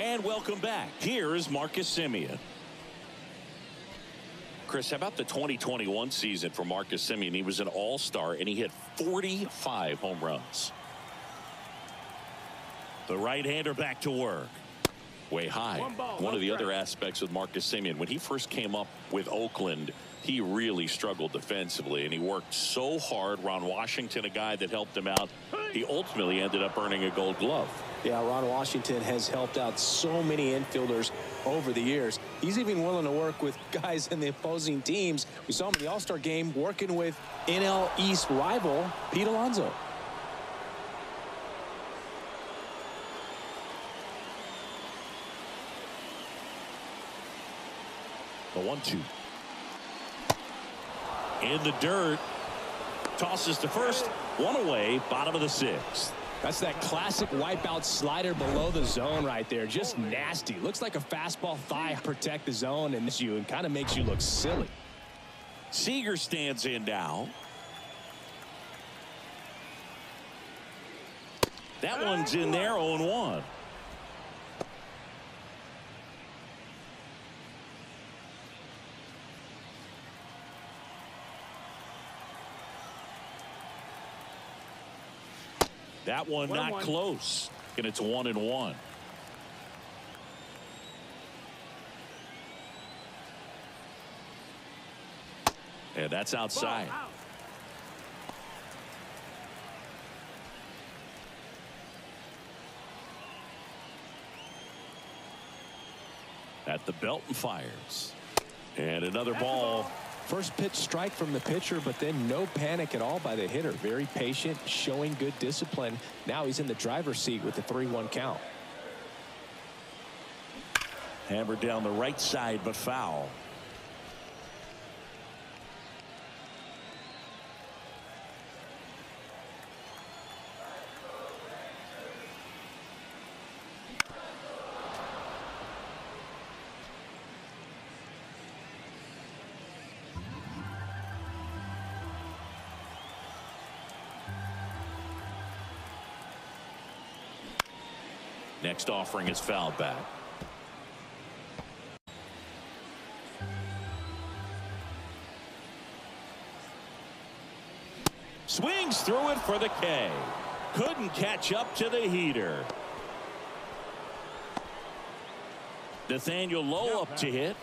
And welcome back. Here's Marcus Semien. Chris, how about the 2021 season for Marcus Semien? He was an all-star, and he hit 45 home runs. The right-hander back to work. Way high. One of the other aspects with Marcus Semien, when he first came up with Oakland, he really struggled defensively, and he worked so hard. Ron Washington, a guy that helped him out, he ultimately ended up earning a Gold Glove. Yeah, Ron Washington has helped out so many infielders over the years. He's even willing to work with guys in the opposing teams. We saw him in the All-Star game working with NL East rival Pete Alonso. The 1-2. In the dirt. Tosses to first. One away. Bottom of the 6th. That's that classic wipeout slider below the zone right there. Just nasty. Looks like a fastball thigh. Protect the zone and kind of makes you look silly. Seager stands in now. That one's in there. 0-1. That one not close, and it's 1-1. And that's outside. At the belt and fires. And another ball. First pitch strike from the pitcher, but then no panic at all by the hitter. Very patient, showing good discipline. Now he's in the driver's seat with the 3-1 count. Hammered down the right side, but foul. Next offering is fouled back. Swings through it for the K. Couldn't catch up to the heater. Nathaniel Lowe up to hit.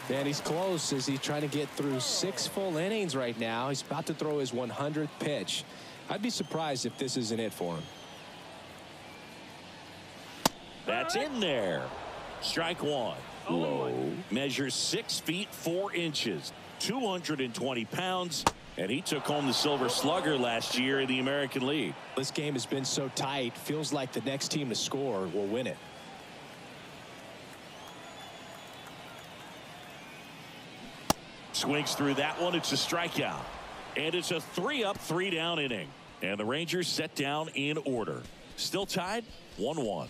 And he's close as he's trying to get through 6 full innings right now. He's about to throw his 100th pitch. I'd be surprised if this isn't it for him. That's in there. Strike 1. Low measures 6 feet 4 inches, 220 pounds, and he took home the Silver Slugger last year in the American League. This game has been so tight. Feels like the next team to score will win it. Swings through that one. It's a strikeout. And it's a 3-up, 3-down inning. And the Rangers set down in order. Still tied 1-1.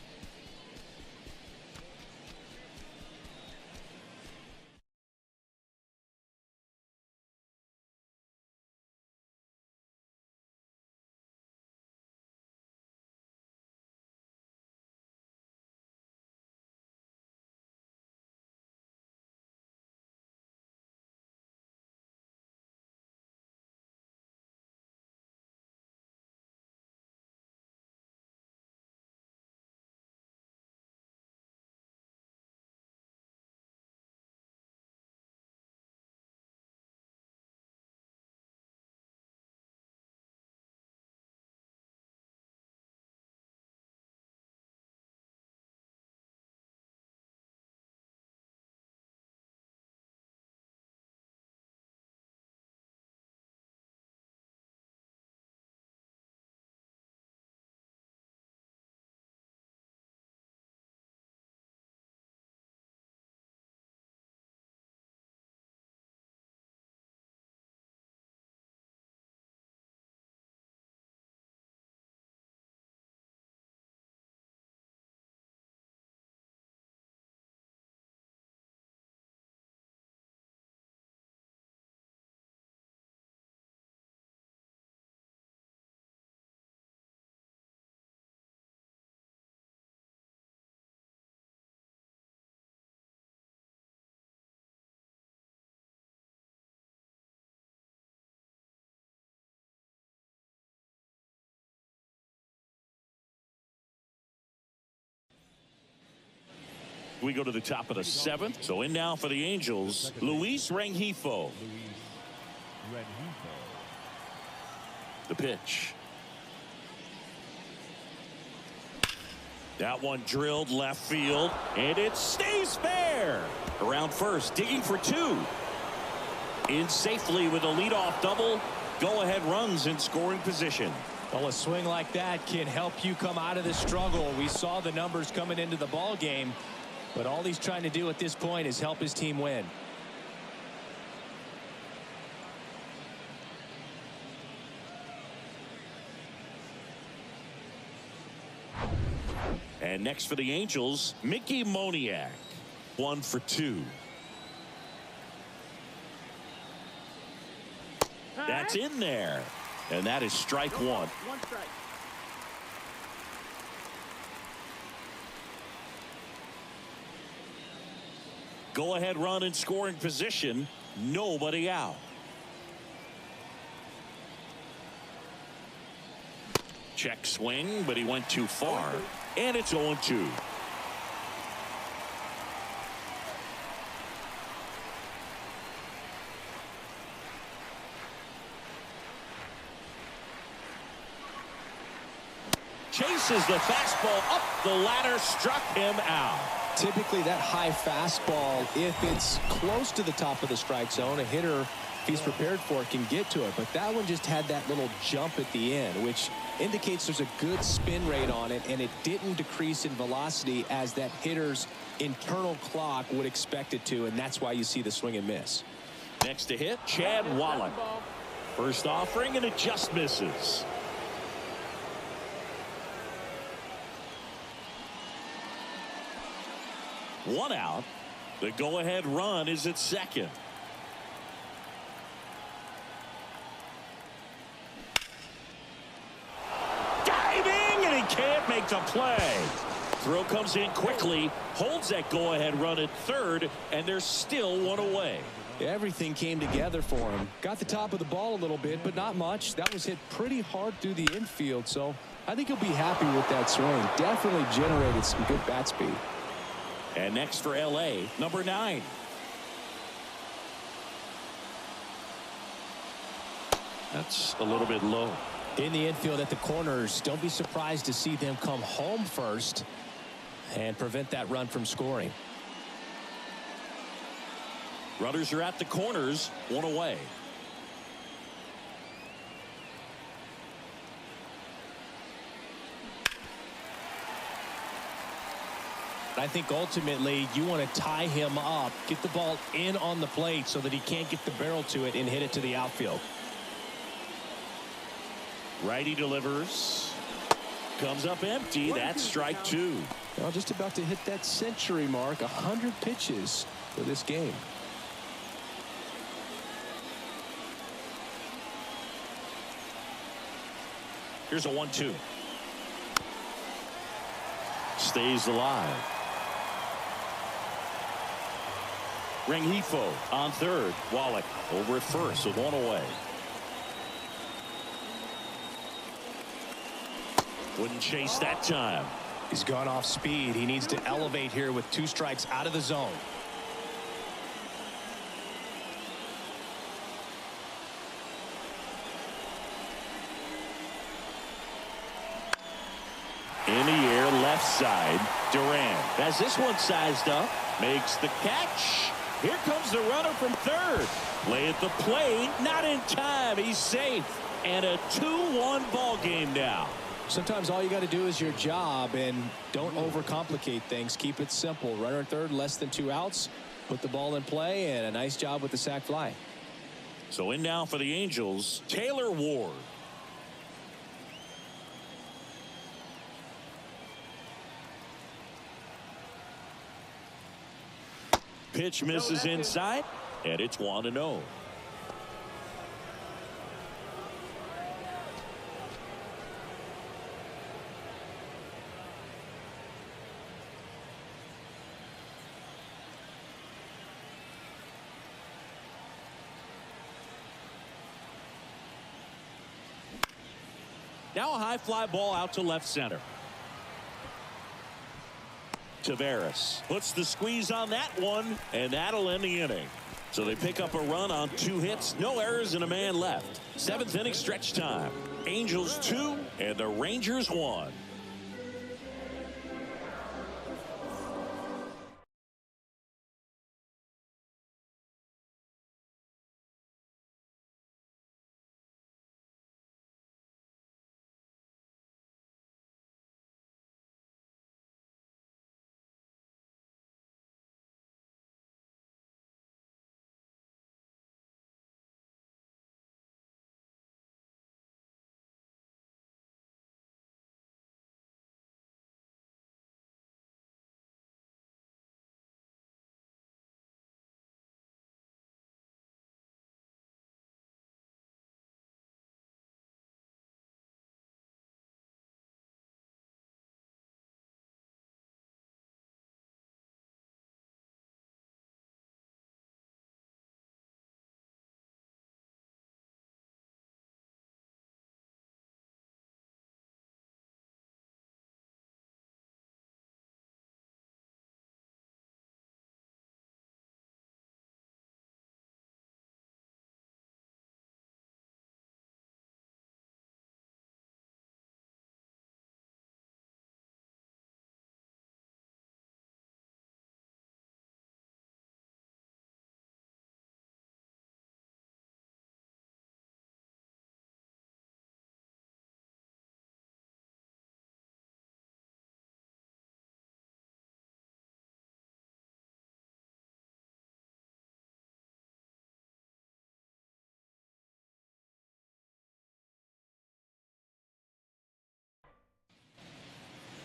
We go to the top of the 7th. So in now for the Angels, Luis Rengifo. The pitch. That one drilled left field, and it stays fair. Around first, digging for 2. In safely with a leadoff double. Go-ahead runs in scoring position. Well, a swing like that can help you come out of the struggle. We saw the numbers coming into the ball game, but all he's trying to do at this point is help his team win. And next for the Angels, Mickey Moniak. 1 for 2. That's in there. And that is strike 1. 1 strike. Go ahead run in scoring position. Nobody out. Check swing, but he went too far. And it's 0-2. Chases the fastball up the ladder, struck him out. Typically that high fastball, if it's close to the top of the strike zone, a hitter, if he's prepared for it, can get to it. But that one just had that little jump at the end, which indicates there's a good spin rate on it, and it didn't decrease in velocity as that hitter's internal clock would expect it to, and that's why you see the swing and miss. Next to hit, Chad Wallach. First offering, and it just misses. One out. The go-ahead run is at second. Diving, and he can't make the play. Throw comes in quickly, holds that go-ahead run at third, and there's still one away. Everything came together for him. Got the top of the ball a little bit, but not much. That was hit pretty hard through the infield, so I think he'll be happy with that swing. Definitely generated some good bat speed. And next for LA, number 9. That's a little bit low. In the infield at the corners, don't be surprised to see them come home first and prevent that run from scoring. Runners are at the corners, one away. I think ultimately you want to tie him up, get the ball in on the plate so that he can't get the barrel to it and hit it to the outfield. Righty delivers. Comes up empty. That's strike 2. Well, just about to hit that century mark. 100 pitches for this game. Here's a 1-2. Stays alive. Rengifo on third. Wallach over at first with one away. Wouldn't chase that time. He's gone off speed. He needs to elevate here with 2 strikes out of the zone. In the air, left side. Duran has this one sized up. Makes the catch. Here comes the runner from third. Play at the plate. Not in time. He's safe. And a 2-1 ball game now. Sometimes all you got to do is your job, and don't overcomplicate things. Keep it simple. Runner at third, less than 2 outs. Put the ball in play, and a nice job with the sac fly. So in now for the Angels, Taylor Ward. Pitch misses inside, and it's 1-0. Now a high fly ball out to left center. Tavares puts the squeeze on that one, and that'll end the inning. So they pick up a run on 2 hits, no errors, and a man left. 7th inning stretch time. Angels 2 and the Rangers 1.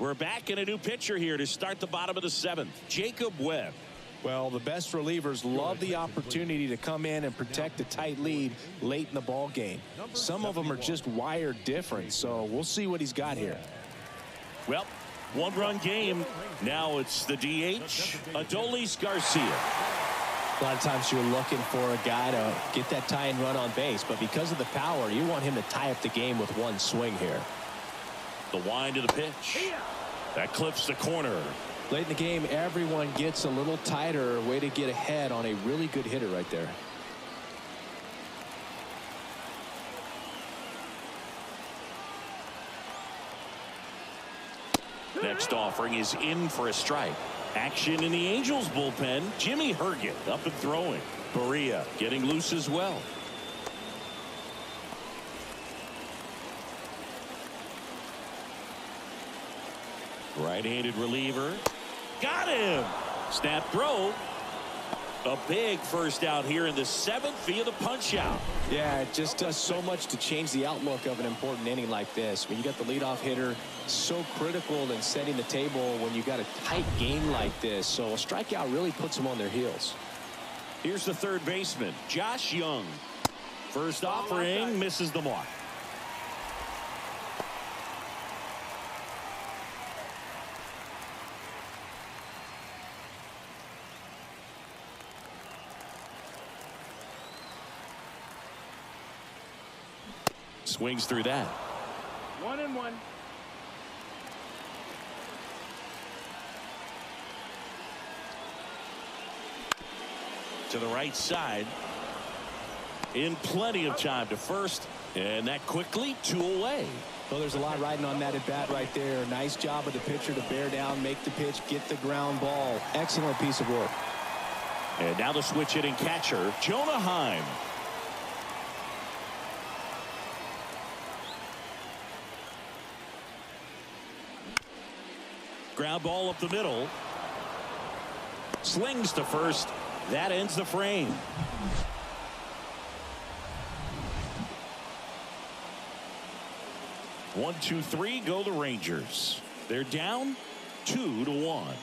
We're back in a new pitcher here to start the bottom of the 7th. Jacob Webb. Well, the best relievers love the opportunity to come in and protect a tight lead late in the ball game. Some of them are just wired different, so we'll see what he's got here. Well, 1-run game. Now it's the DH, Adolis Garcia. A lot of times you're looking for a guy to get that tying run on base, but because of the power, you want him to tie up the game with one swing here. The wind of the pitch. That clips the corner. Late in the game, everyone gets a little tighter. Way to get ahead on a really good hitter right there. Next offering is in for a strike. Action in the Angels bullpen. Jimmy Herget up and throwing. Berea getting loose as well. Right-handed reliever. Got him. Snap throw. A big first out here in the 7th via the punch out. Yeah, it just does so much to change the outlook of an important inning like this. When you got the leadoff hitter, so critical in setting the table when you got a tight game like this. So a strikeout really puts them on their heels. Here's the 3rd baseman, Josh Young. First offering misses the mark. Swings through that. 1-1. To the right side. In plenty of time to first. And that quickly 2 away. Well, there's a lot riding on that at bat right there. Nice job of the pitcher to bear down, make the pitch, get the ground ball. Excellent piece of work. And now the switch hitting catcher, Jonah Heim. Ground ball up the middle. Slings to first. That ends the frame. One, two, three, go the Rangers. They're down 2-1.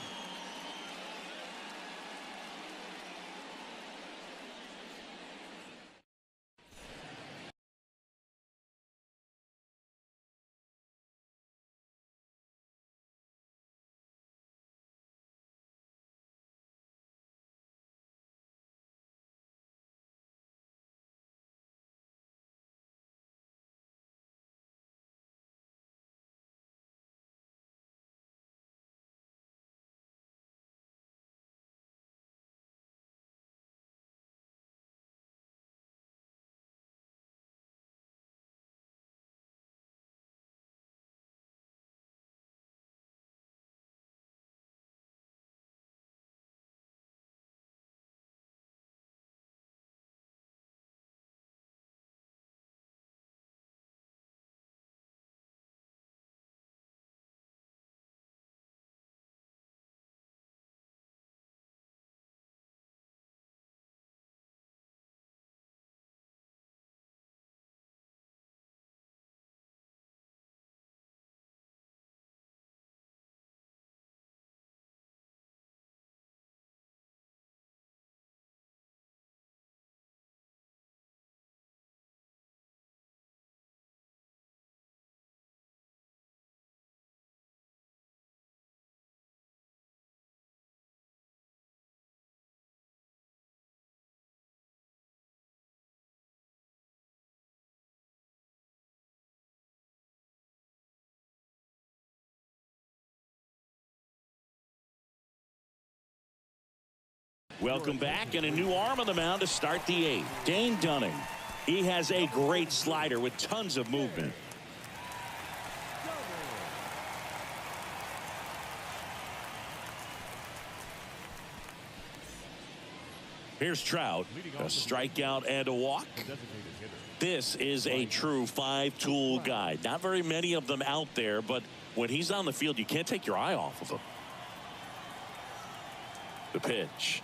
Welcome back, and a new arm on the mound to start the eighth. Dane Dunning. He has a great slider with tons of movement. Here's Trout. A strikeout and a walk. This is a true five-tool guy. Not very many of them out there, but when he's on the field, you can't take your eye off of him. The pitch.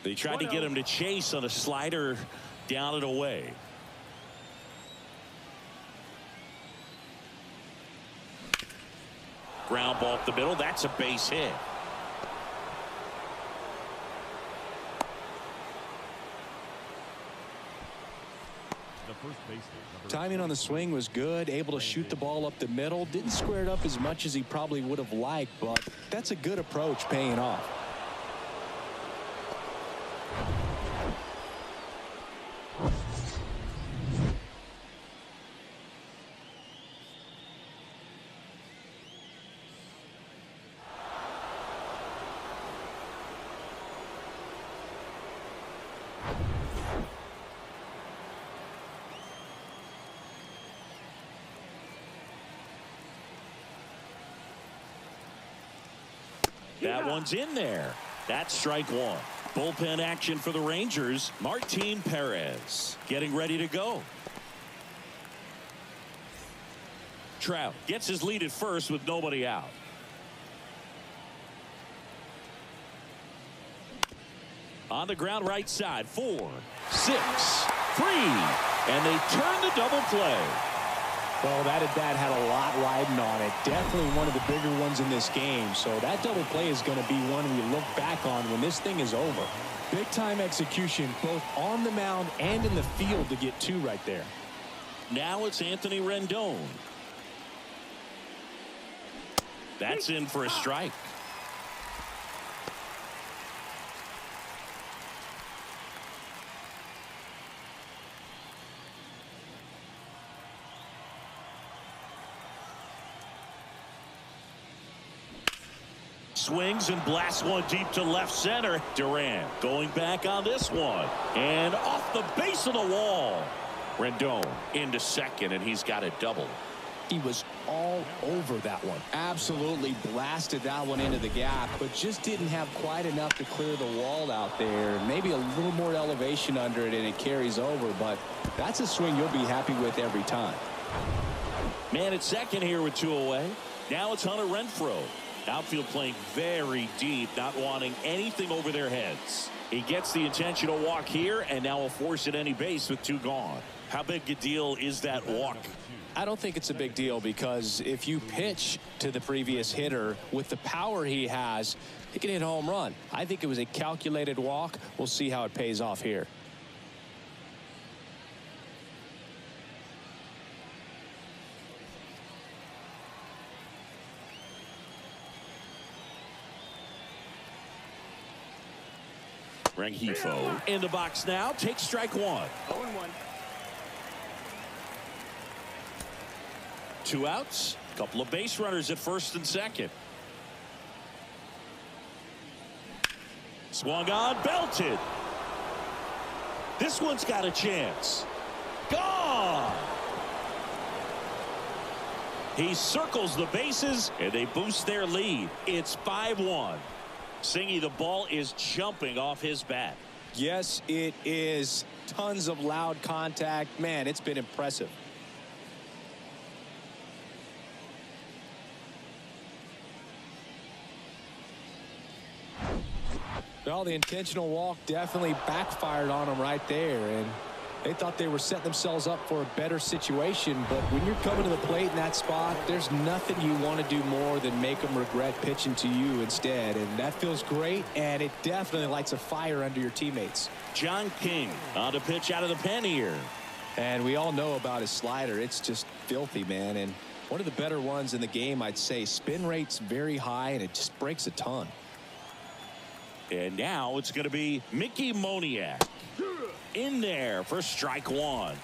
They tried to get him to chase on a slider down and away. Ground ball up the middle. That's a base hit. Timing on the swing was good, able to shoot the ball up the middle. Didn't square it up as much as he probably would have liked, but that's a good approach, paying off. That one's in there. That's strike one. Bullpen action for the Rangers. Martin Perez getting ready to go. Trout gets his lead at first with nobody out. On the ground right side. 4, 6, 3. And they turn the double play. Well, that at-bat had a lot riding on it. Definitely one of the bigger ones in this game. So that double play is going to be one we look back on when this thing is over. Big-time execution, both on the mound and in the field to get two right there. Now it's Anthony Rendon. That's in for a strike. Swings and blasts one deep to left center. Durant going back on this one. And off the base of the wall. Rendon into second, and he's got a double. He was all over that one. Absolutely blasted that one into the gap, but just didn't have quite enough to clear the wall out there. Maybe a little more elevation under it, and it carries over, but that's a swing you'll be happy with every time. Man at second here with 2 away. Now it's Hunter Renfroe. Outfield playing very deep, not wanting anything over their heads. He gets the intentional walk here, and now will force at any base with 2 gone. How big a deal is that walk? I don't think it's a big deal, because if you pitch to the previous hitter with the power he has, he can hit a home run. I think it was a calculated walk. We'll see how it pays off here. Rengifo in the box now. Takes strike one. 0-1. 2 outs. Couple of base runners at first and second. Swung on, belted. This one's got a chance. Gone. He circles the bases, and they boost their lead. It's 5-1. Singy, the ball is jumping off his bat. Yes, it is. Tons of loud contact. Man, it's been impressive. Well, the intentional walk definitely backfired on them right there, and they thought they were setting themselves up for a better situation. But when you're coming to the plate in that spot, there's nothing you want to do more than make them regret pitching to you instead, and that feels great, and it definitely lights a fire under your teammates. John King on to pitch out of the pen here. And we all know about his slider. It's just filthy, man, and one of the better ones in the game, I'd say. Spin rate's very high, and it just breaks a ton. And now it's going to be Mickey Moniak in there for strike one.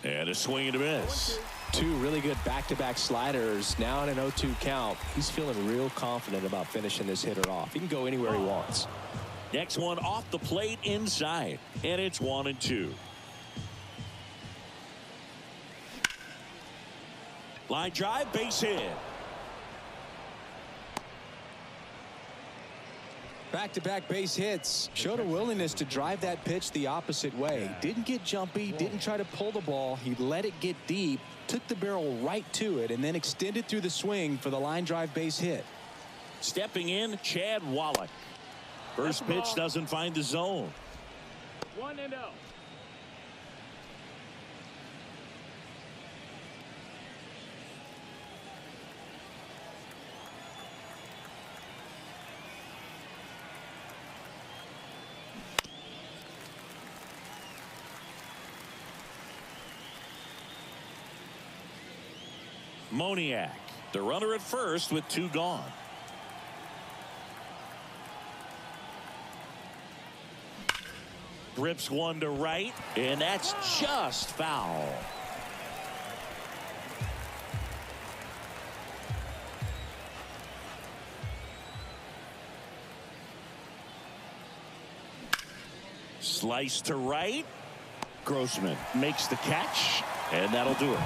And a swing and a miss. Two really good back-to-back sliders. Now in an 0-2 count. He's feeling real confident about finishing this hitter off. He can go anywhere he wants. Next one off the plate inside. And it's 1-2. Line drive, base hit. Back-to-back base hits. Showed a willingness to drive that pitch the opposite way. Didn't get jumpy, didn't try to pull the ball. He let it get deep, took the barrel right to it, and then extended through the swing for the line drive base hit. Stepping in, Chad Wallach. First pitch doesn't find the zone. 1-0. Moniak, the runner at first with 2 gone. Rips one to right, and that's just foul. Slice to right. Grossman makes the catch. And that'll do it.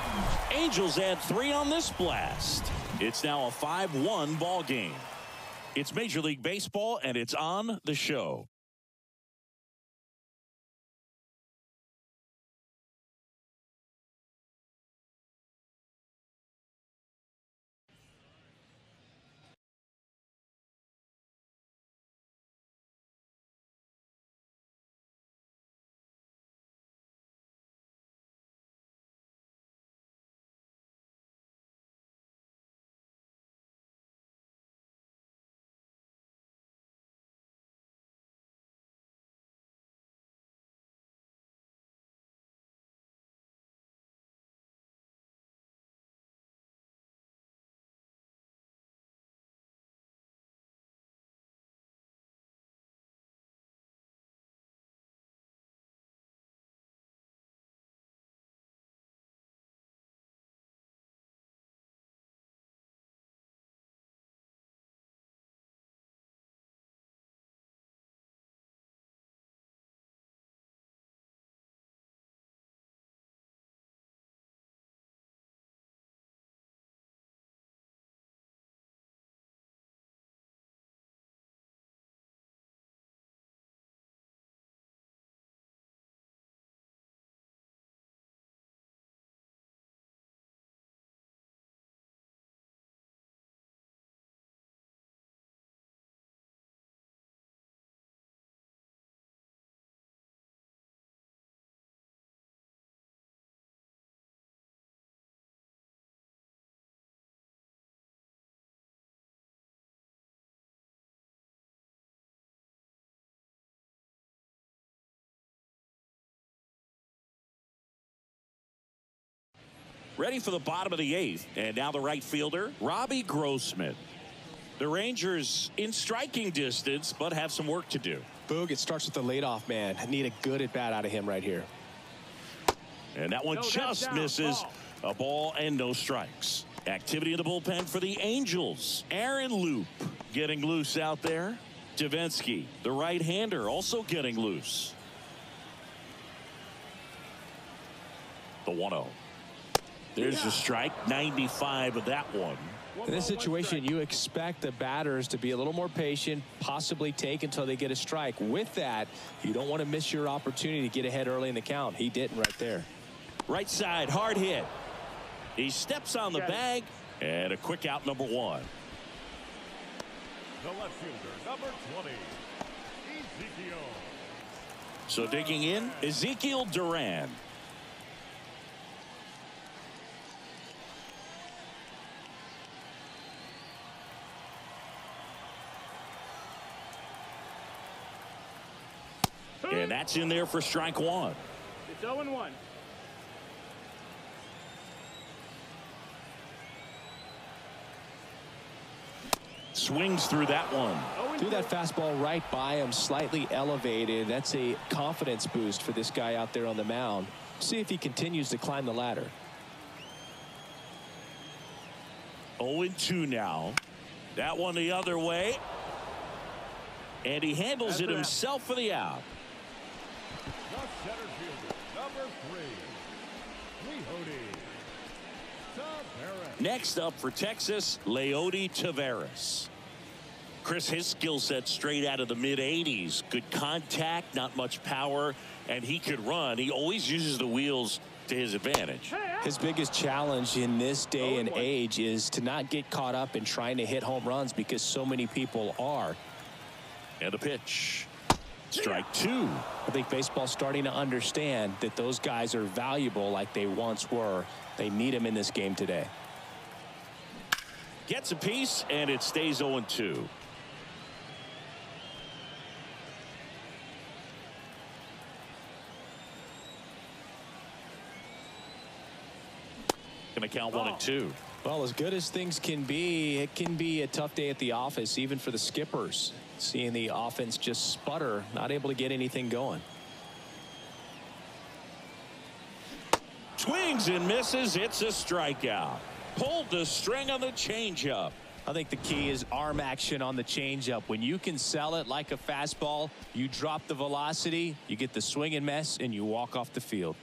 Angels add 3 on this blast. It's now a 5-1 ball game. It's Major League Baseball, and it's on the show. Ready for the bottom of the 8th. And now the right fielder, Robbie Grossman. The Rangers in striking distance, but have some work to do. Boog, it starts with the leadoff man. I need a good at-bat out of him right here. And that one just misses. A ball and no strikes. Activity in the bullpen for the Angels. Aaron Loop getting loose out there. Davinsky, the right-hander, also getting loose. The 1-0. There's a strike. 95 of that one. In this situation, you expect the batters to be a little more patient, possibly take until they get a strike. With that, you don't want to miss your opportunity to get ahead early in the count. He didn't right there. Right side, hard hit. He steps on the bag, and a quick out, number 1. The left fielder, number 20, Ezekiel. So digging in, Ezekiel Duran. And that's in there for strike 1. It's 0-1. Swings through that one. Threw that fastball right by him, slightly elevated. That's a confidence boost for this guy out there on the mound. See if he continues to climb the ladder. 0-2 now. That one the other way. And he handles it himself for the out. The center fielder, number 3, Leody Taveras. Next up for Texas, Leody Taveras. Chris, his skill set straight out of the mid-80s. Good contact, not much power, and he could run. He always uses the wheels to his advantage. His biggest challenge in this day and age is to not get caught up in trying to hit home runs because so many people are. And a pitch. Strike 2. I think baseball's starting to understand that those guys are valuable like they once were. They need them in this game today. Gets a piece, and it stays 0-2. Going to count 1-2. Well, as good as things can be, it can be a tough day at the office, even for the skippers. Seeing the offense just sputter, not able to get anything going. Swings and misses. It's a strikeout. Pulled the string on the changeup. I think the key is arm action on the changeup. When you can sell it like a fastball, you drop the velocity, you get the swing and miss, and you walk off the field.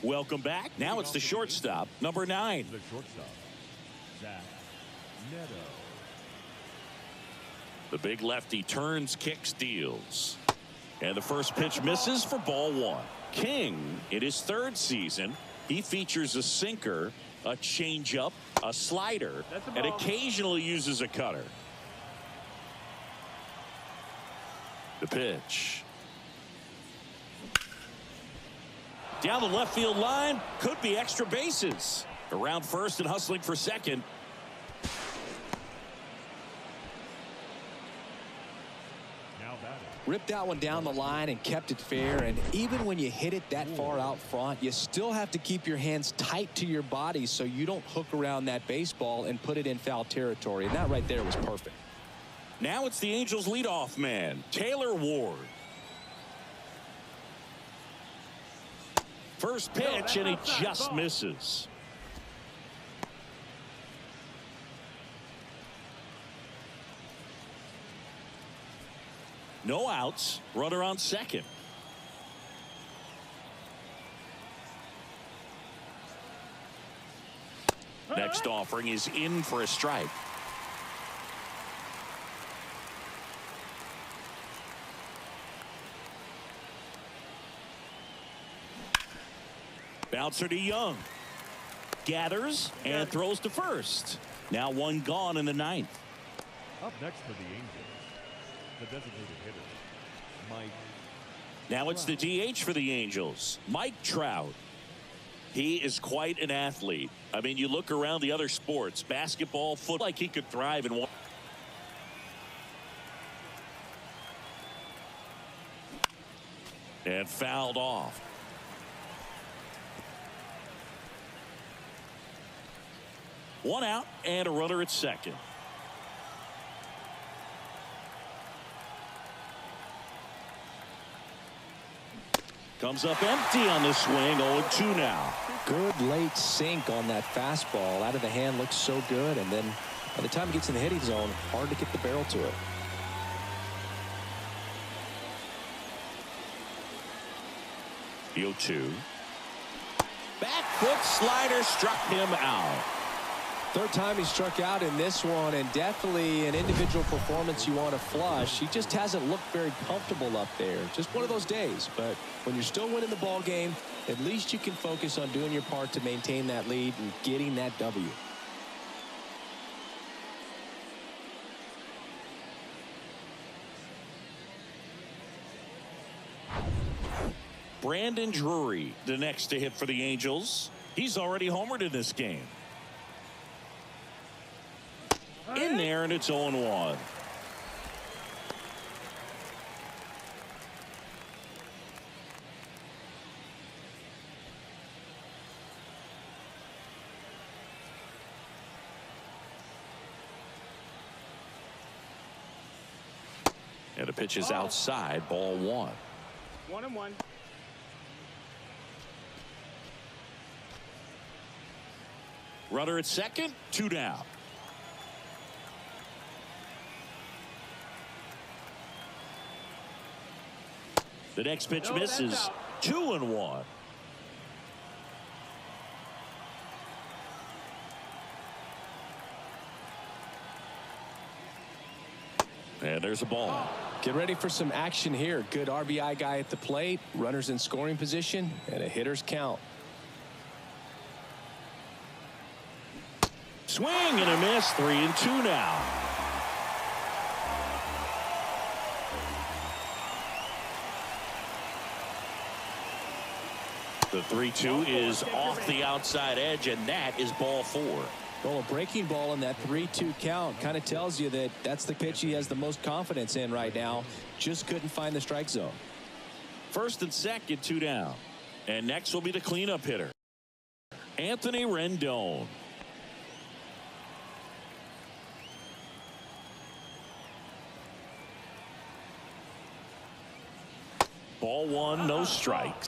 Welcome back. Now it's the shortstop, number 9. The shortstop, Zach Neto. The big lefty turns, kicks, deals. And the first pitch misses for ball 1. King, in his 3rd season, he features a sinker, a changeup, a slider, and occasionally uses a cutter. The pitch. Down the left field line, could be extra bases. Around first and hustling for second. Now batting. Ripped that one down the line and kept it fair. And even when you hit it that far out front, you still have to keep your hands tight to your body so you don't hook around that baseball and put it in foul territory. And that right there was perfect. Now it's the Angels leadoff man, Taylor Ward. First pitch, and he just misses. No outs, runner on second. Next offering is in for a strike. Bouncer to Young. Gathers and throws to first. Now one gone in the 9th. Up next for the Angels, the designated hitter, Mike. Now it's the DH for the Angels, Mike Trout. He is quite an athlete. I mean, you look around the other sports, basketball, football, like he could thrive in one. And fouled off. One out and a runner at second. Comes up empty on the swing. 0-2 now. Good late sink on that fastball. Out of the hand, looks so good, and then by the time it gets in the hitting zone, hard to get the barrel to it. The 0-2. Back foot slider struck him out. Third time he struck out in this one, and definitely an individual performance you want to flush. He just hasn't looked very comfortable up there. Just one of those days. But when you're still winning the ball game, at least you can focus on doing your part to maintain that lead and getting that W. Brandon Drury, the next to hit for the Angels. He's already homered in this game. In there, and it's 0-1. And the pitch is outside, ball 1. 1-1. Runner at second, 2 down. The next pitch misses. 2-1. And there's a ball. Get ready for some action here. Good RBI guy at the plate. Runners in scoring position and a hitter's count. Swing and a miss. 3-2 now. The 3-2 is off the outside edge, and that is ball 4. Well, a breaking ball in that 3-2 count kind of tells you that that's the pitch he has the most confidence in right now. Just couldn't find the strike zone. First and second, 2 down. And next will be the cleanup hitter, Anthony Rendon. Ball 1, no strikes.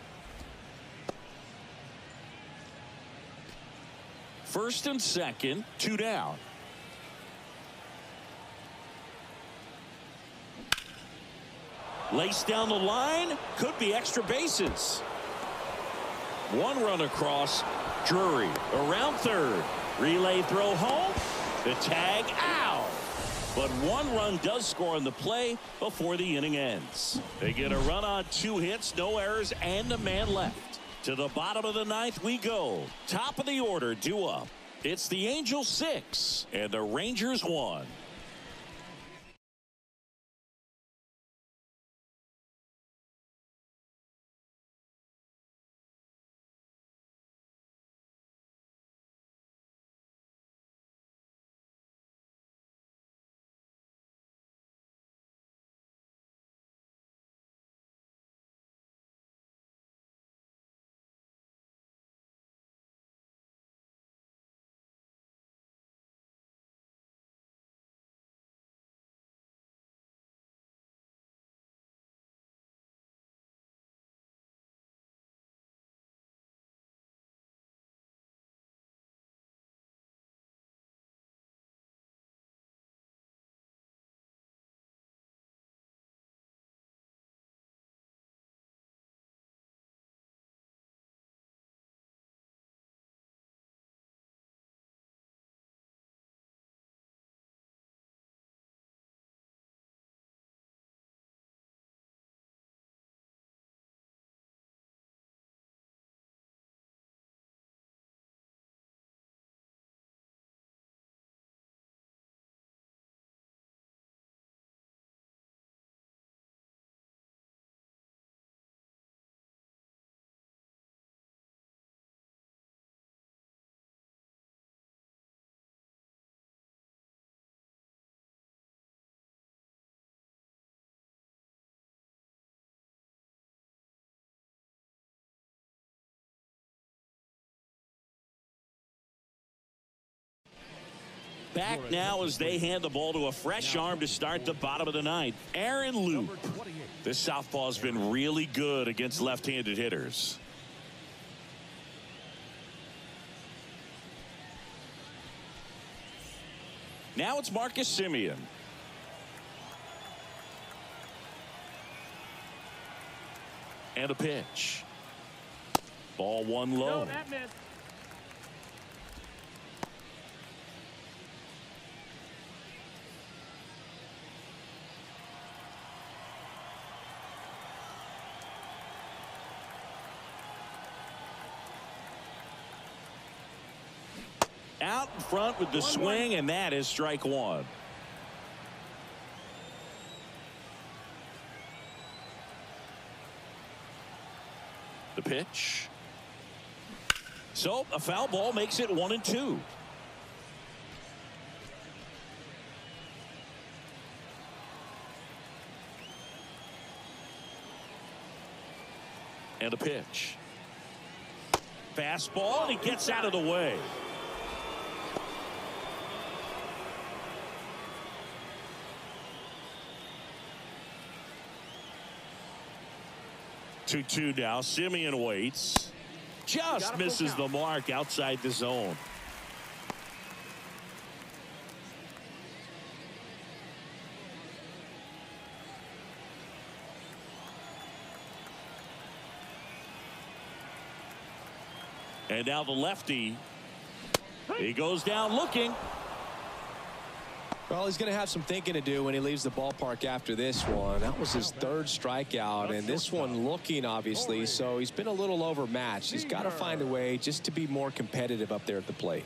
First and second, 2 down. Lace down the line, could be extra bases. 1 run across. Drury around third. Relay throw home. The tag out. But 1 run does score on the play before the inning ends. They get a run on 2 hits, no errors, and a man left. To the bottom of the 9th we go. Top of the order due up. It's the Angels 6 and the Rangers 1. Back now as they hand the ball to a fresh arm to start the bottom of the ninth. Aaron Loop. This southpaw has been really good against left-handed hitters. Now it's Marcus Semien. And a pitch. Ball one low. No, that missed. Out in front with the swing, and that is strike one. The pitch. So a foul ball makes it 1-2. And a pitch. Fastball, and he gets out of the way. 2-2 now. Semien waits. Just misses the mark outside the zone. And now the lefty. He goes down looking. Well, he's going to have some thinking to do when he leaves the ballpark after this one. That was his third strikeout, and this one looking, obviously, so he's been a little overmatched. He's got to find a way just to be more competitive up there at the plate.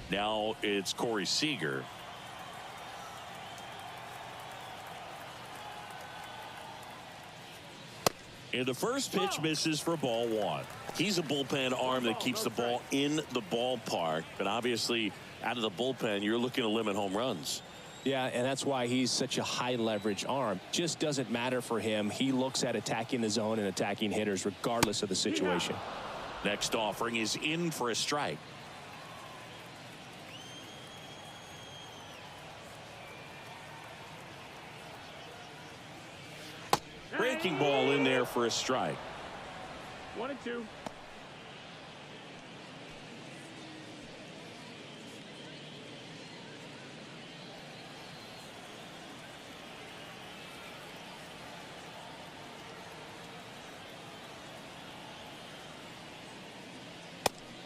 Now it's Corey Seager. And the first pitch misses for ball one. He's a bullpen arm that keeps the ball in the ballpark. But obviously, out of the bullpen, you're looking to limit home runs. Yeah, and that's why he's such a high leverage arm. Just doesn't matter for him. He looks at attacking the zone and attacking hitters regardless of the situation. Next offering is in for a strike. Breaking ball in there for a strike. 1-2.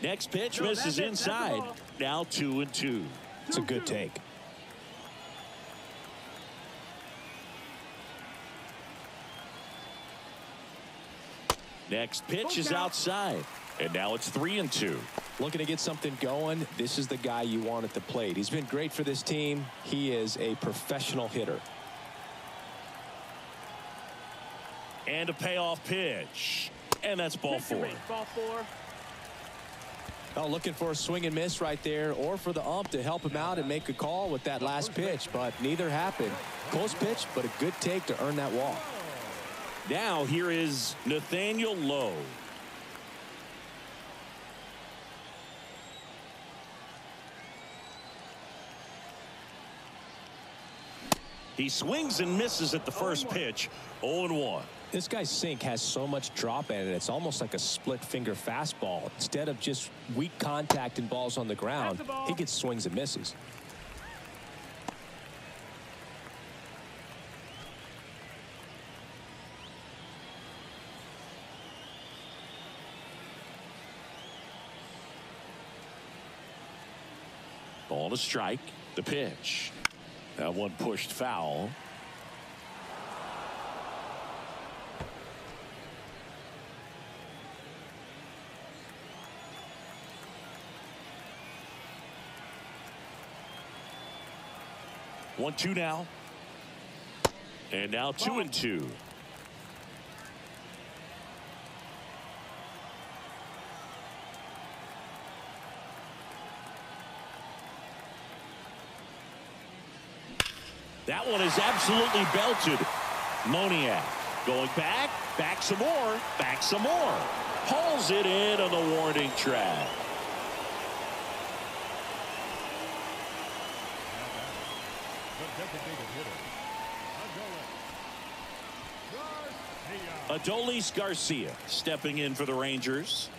Next pitch misses inside. Now 2-2. It's a good take. Next pitch is outside. And now it's 3-2. Looking to get something going. This is the guy you want at the plate. He's been great for this team. He is a professional hitter. And a payoff pitch. And that's ball four. Ball four. Oh, looking for a swing and miss right there, or for the ump to help him out and make a call with that last pitch, but neither happened. Close pitch, but a good take to earn that walk. Now here is Nathaniel Lowe. He swings and misses at the first pitch. 0-1. This guy's sink has so much drop in it. It's almost like a split finger fastball. Instead of just weak contact and balls on the ground, he gets swings and misses. Ball to strike. The pitch. That one pushed foul. 1-2 now. And now 2-2. That one is absolutely belted. Moniak going back, some more, back some more. Hauls it in on the warning track. designated hitter, Garcia. Adolis Garcia stepping in for the Rangers.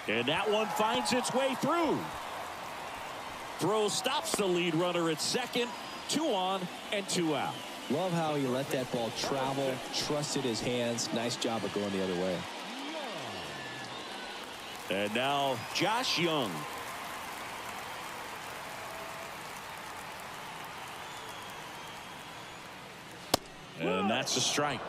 And that one finds its way through. Throw stops the lead runner at second. 2 on and 2 out. Love how he let that ball travel, trusted his hands. Nice job of going the other way. And now Josh Young. And that's a strike.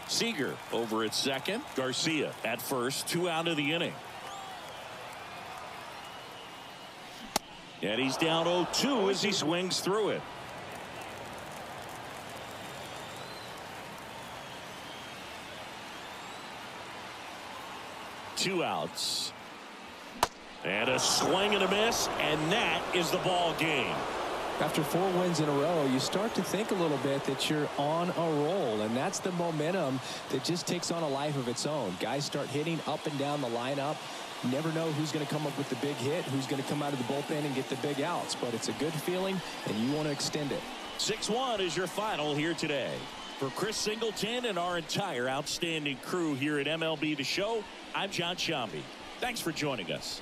Seager over at second. Garcia at first. 2 out of the inning. And he's down 0-2 as he swings through it. Two outs. And a swing and a miss, and that is the ball game. After 4 wins in a row, you start to think a little bit that you're on a roll, and that's the momentum that just takes on a life of its own. Guys start hitting up and down the lineup. You never know who's going to come up with the big hit, who's going to come out of the bullpen and get the big outs, but it's a good feeling, and you want to extend it. 6-1 is your final here today. For Chris Singleton and our entire outstanding crew here at MLB The Show, I'm John Shambi. Thanks for joining us.